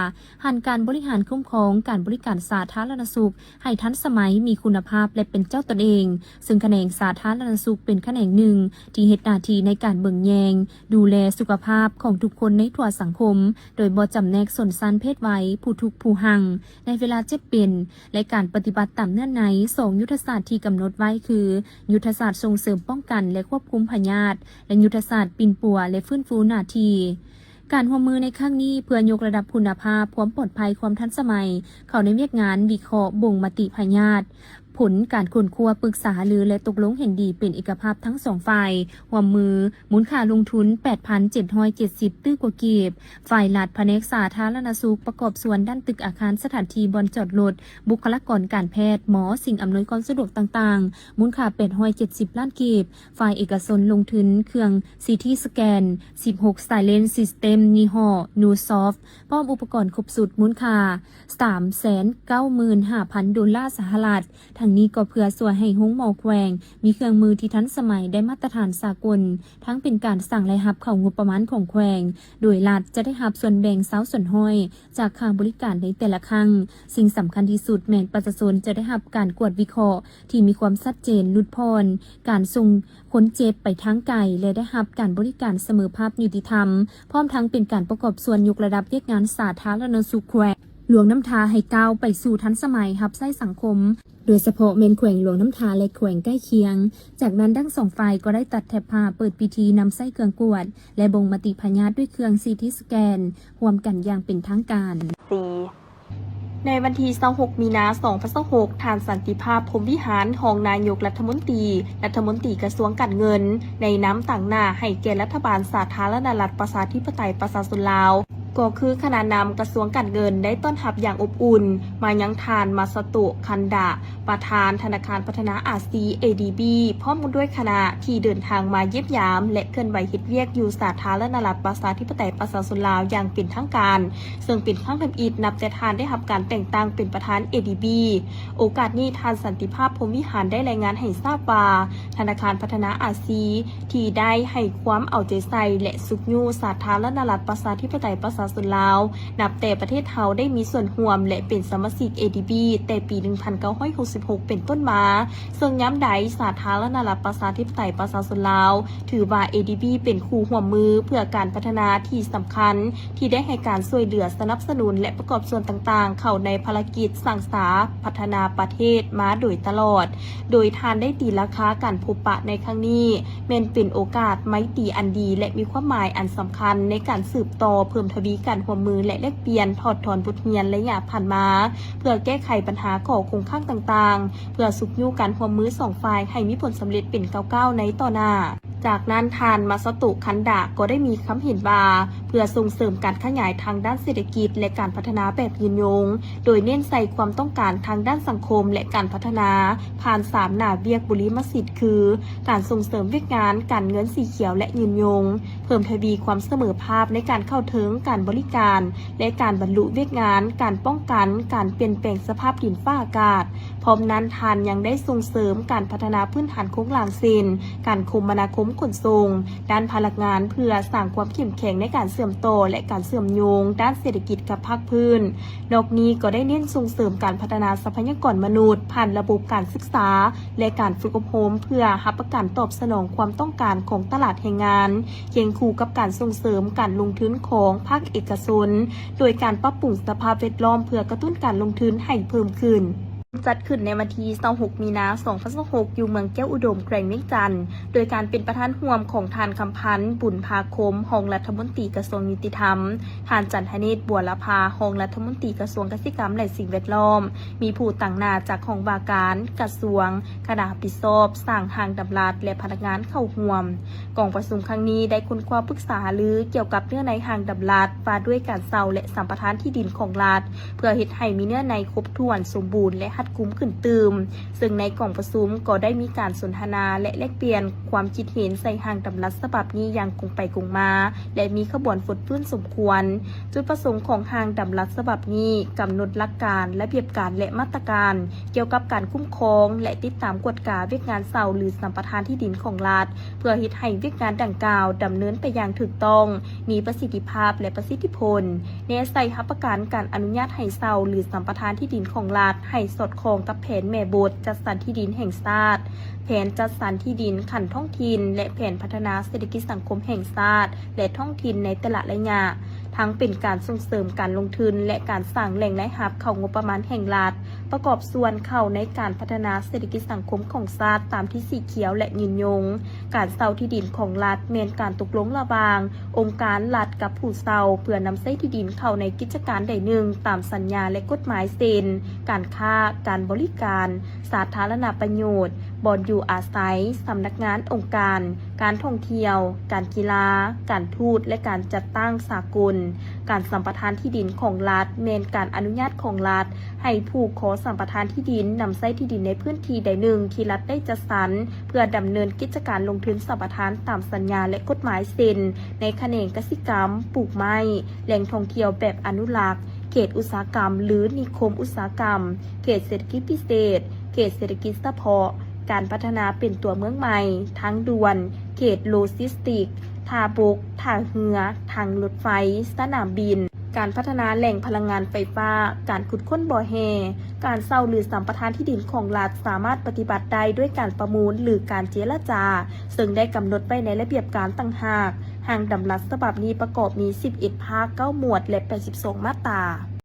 หันการบริหารคุ้มครองการบริการสาธารณสุขให้ทันสมัยมีคุณภาพและเป็นเจ้าตนเองซึ่งแขนงสาธารณสุขเป็นแขนงหนึ่งที่เฮ็ดหน้าที่ในการเบิ่งแยงดูแลสุขภาพของทุกคนในทั่วสังคมโดยบ่จำแนกชนชั้นเพศวัยผู้ทุกข์ผู้หังในเวลาเจ็บเป็นและการปฏิบัติตามเงื่อนไข2ยุทธศาสตร์ที่กำหนดไว้คือยุทธศาสตร์ส่งเสริมป้องกันและควบคุมพยาธิและยุทธศาสตร์ปิ่นปัวและฟื้นฟูหน้าที่การร่วมมือในครั้งนี้เพื่อยกระดับคุณภาพความปลอดภัยความทันสมัยเข้าในเวียกงานวิเคราะห์บ่งมติพยาธิผลการค้นคว้าปรึกษาหรือและตกลงเห็นดีเป็นเอกภาพทั้ง2ฝ่ายร่วมมือมูลค่าลงทุน 8,770 ตื้อกว่ากีบฝ่ายรัฐแผนกสาธารณสุขประกอบส่วนด้านตึกอาคารสถานที่บอนจอดรถบุคลากรการแพทย์หมอสิ่งอำนวยความสะดวกต่างๆมูลค่า870 ล้านกีบฝ่ายเอกชนลงทุนเครื่อง CT สแกน16 Silent System ยี่ห้อ Nusoft พร้อมอุปกรณ์ครบสุดมูลค่า 395,000 ดอลลาร์สหรัฐทางนี้ก็เพื่อส่วยให้ห้องหมอแขวงมีเครื่องมือที่ทันสมัยได้มาตรฐานสากลทั้งเป็นการสั่งและรับเข้างบประมาณของแขวงโดยรัฐจะได้รับส่วนแบ่ง20%ส่วนห้อยจากค่าบริการในแต่ละครั้งสิ่งสำคัญที่สุดแม้นประชาชนจะได้รับการกวดวิเคราะห์ที่มีความชัดเจนลุดพ้นการส่งคนเจ็บไปทางไกลและได้รับการบริการเสมอภาพยุติธรรมพร้อมทั้งเป็นการประกอบส่วนยกระดับเวียกงานสาธารณสุขแขวงหลวงน้ำทาให้ก้าวไปสู่ทันสมัยรับใช้สังคมโดยเฉพาะเมนแขวงหลวงน้ำทาและแขวงใกล้เคียงจากนั้นทั้งสองฝ่ายก็ได้ตัดแถบผ้าเปิดพิธีนำไส้เครื่องกวดและบ่งมติพยาธิด้วยเครื่อง CT สแกนร่วมกันอย่างเป็นทางการในวันที่26 มีนาคม 2026ทานสันติภาพพรหมวิหารรองนายกรัฐมนตรีกระทรวงการเงินในน้ำต่างหน้าให้แก่รัฐบาลสาธารณรัฐประชาธิปไตยประชาชนลาว ก็คือคณะนำกระทรวงการเงินได้ต้อนรับอย่างอบอุ่นมายังทานมาสตุคันดะประธานธนาคารพัฒนาอาซี ADB พร้อมด้วยคณะที่เดินทางมาเยี่ยมยามและเคลื่อนไหวเฮ็ดเวียกอยู่สาธารณรัฐประชาธิปไตยประชาชนลาวอย่างเป็นทางการซึ่งเป็นครั้งทำอิฐนับแต่ทานได้รับการแต่งตั้งเป็นประธาน ADB โอกาสนี้ทานสันติภาพพรหมวิหารได้รายงานให้ทราบว่าธนาคารพัฒนาอาซีที่ได้ให้ความเอาใจใส่และสุขอยู่สาธารณรัฐประชาธิปไตยประชาชนลาวนับแต่ประเทศเฮาได้มีส่วนร่วมและเป็นสมาชิก ADB แต่ปี 1966 เป็นต้นมาซึ่งย้ำใดสาธารณรัฐประชาธิปไตยประชาชนลาวถือว่า ADB เป็นคู่ร่วมมือเพื่อการพัฒนาที่สำคัญที่ได้ให้การช่วยเหลือสนับสนุนและประกอบส่วนต่างๆเข้าในภารกิจสร้างสรรค์พัฒนาประเทศมาโดยตลอดโดยทานได้ตีราคาการพบปะในครั้งนี้เป็นโอกาสไม้ตีอันดีและมีความหมายอันสำคัญในการสืบต่อเพิ่มทวีการร่วมมือและแลกเปลี่ยนถอดถอนบทเรียนและอย่าผ่านมาเพื่อแก้ไขปัญหาข้อคงข้างต่างๆเพื่อสุขอยู่การร่วมมือสองฝ่ายให้มีผลสำเร็จเป็นก้าวๆในต่อหน้าจากนั้นทานมาสตุคันดะก็ได้มีคำเห็นว่าเพื่อส่งเสริมการขยายทางด้านเศรษฐกิจและการพัฒนาแบบยืนยงโดยเน้นใส่ความต้องการทางด้านสังคมและการพัฒนาผ่าน3หน้าเวียกบุริมสิทธิ์คือการส่งเสริมเวียกงานการเงินสีเขียวและยืนยงเพิ่มทวีความเสมอภาพในการเข้าถึงการบริการและการบรรลุเวียกงานการป้องกันการเปลี่ยนแปลงสภาพดินฟ้าอากาศพร้อมนั้นทานยังได้ส่งเสริมการพัฒนาพื้นฐานโครงสร้างเส้นการคมนาคมขนส่งด้านพลังงานเพื่อสร้างความเข้มแข็งในการเสื่อมโตและการเสื่อมโยงด้านเศรษฐกิจกับภาคพื้นนอกนี้ก็ได้เน้นส่งเสริมการพัฒนาทรัพยากรมนุษย์ผ่านระบบการศึกษาและการฝึกอบรมเพื่อรับประกันตอบสนองความต้องการของตลาดแรงงานเคียงคู่กับการส่งเสริมการลงทุนของภาคเอกชนโดยการปรับปรุงสภาพแวดล้อมเพื่อกระตุ้นการลงทุนให้เพิ่มขึ้นจัดขึ้นในวันที่26 มีนาคม 2026 อยู่เมืองแก้วอุดมแกร่งเวียงจันทร์โดยการเป็นประธานร่วมของทานคำพันธ์บุญภาคมรองรัฐมนตรีกระทรวงยุติธรรมทานจันทเนศบัวละพารองรัฐมนตรีกระทรวงเกษตรกรรมและสิ่งแวดล้อมมีผู้ต่างหน้าจากของว่าการกระทรวงคณะรับผิดชอบสร้างทางดำรัดและพนักงานเข้าร่วมกองประชุมครั้งนี้ได้ค้นคว้าปรึกษาหรือเกี่ยวกับเนื้อในทางดำรัดว่าด้วยการเซาและสัมปทานที่ดินของรัฐเพื่อเฮ็ดให้มีเนื้อในครบถ้วนสมบูรณ์และรัดกุมขึ้นตื่มซึ่งในกล่องประชุมก็ได้มีการสนทนาและแลกเปลี่ยนความคิดเห็นใส่ทางดำรัดฉบับนี้อย่างคงไปคงมาและมีขบวนฝดฟื้นสมควรจุดประสงค์ของทางดำรัดฉบับนี้กำหนดหลักการระเบียบการและมาตรการเกี่ยวกับการคุ้มครองและติดตามกฎกาเวียกงานเซาหรือสัมปทานที่ดินของรัฐเพื่อเฮ็ดให้เวียกงานดังกล่าวดำเนินไปอย่างถูกต้องมีประสิทธิภาพและประสิทธิผลแนวใส่รับประกันการอนุญาตให้เซาหรือสัมปทานที่ดินของรัฐให้สอดคล้องกับแผนแม่บทจัดสรรที่ดินแห่งชาติแผนจัดสรรที่ดินขันท้องถิ่นและแผนพัฒนาเศรษฐกิจสังคมแห่งชาติและท้องถิ่นในแต่ละระยะทั้งเป็นการส่งเสริมการลงทุนและการสร้างแหล่งรายรับเข้างบประมาณแห่งรัฐประกอบส่วนเข้าในการพัฒนาเศรษฐกิจสังคมของชาติตามที่สีเขียวและยืนยงการเซาที่ดินของรัฐแม้นการตกลงระหว่างองค์การรัฐกับผู้เซาเพื่อนำใช้ที่ดินเข้าในกิจการใดหนึ่งตามสัญญาและกฎหมายเซ็นการค้าการบริการสาธารณประโยชน์บ่อนอยู่อาศัยสำนักงานองค์การการท่องเที่ยวการกีฬาการทูตและการจัดตั้งสากลการสัมปทานที่ดินของรัฐแม้นการอนุญาตของรัฐให้ผู้ขอสัมปทานที่ดินนำใช้ที่ดินในพื้นที่ใดหนึ่งที่รัฐได้จัดสรรเพื่อดำเนินกิจการลงทุนสัมปทานตามสัญญาและกฎหมายเซ็นในแขนงกสิกรรมปลูกไม้แหล่งท่องเที่ยวแบบอนุรักษ์เขตอุตสาหกรรมหรือนิคมอุตสาหกรรมเขตเศรษฐกิจพิเศษเขตเศรษฐกิจเฉพาะการพัฒนาเป็นตัวเมืองใหม่ทั้งด่วนเขตโลจิสติกท่าบกท่าเรือทางรถไฟสนามบินการพัฒนาแหล่งพลังงานไฟฟ้าการขุดค้นบ่อแห่การเซาหรือสัมปทานที่ดินของรัฐสามารถปฏิบัติได้ด้วยการประมูลหรือการเจรจาซึ่งได้กำหนดไว้ในระเบียบการต่างหากทางดำรัดฉบับนี้ประกอบมี11ภาค9หมวดและ82มาตรา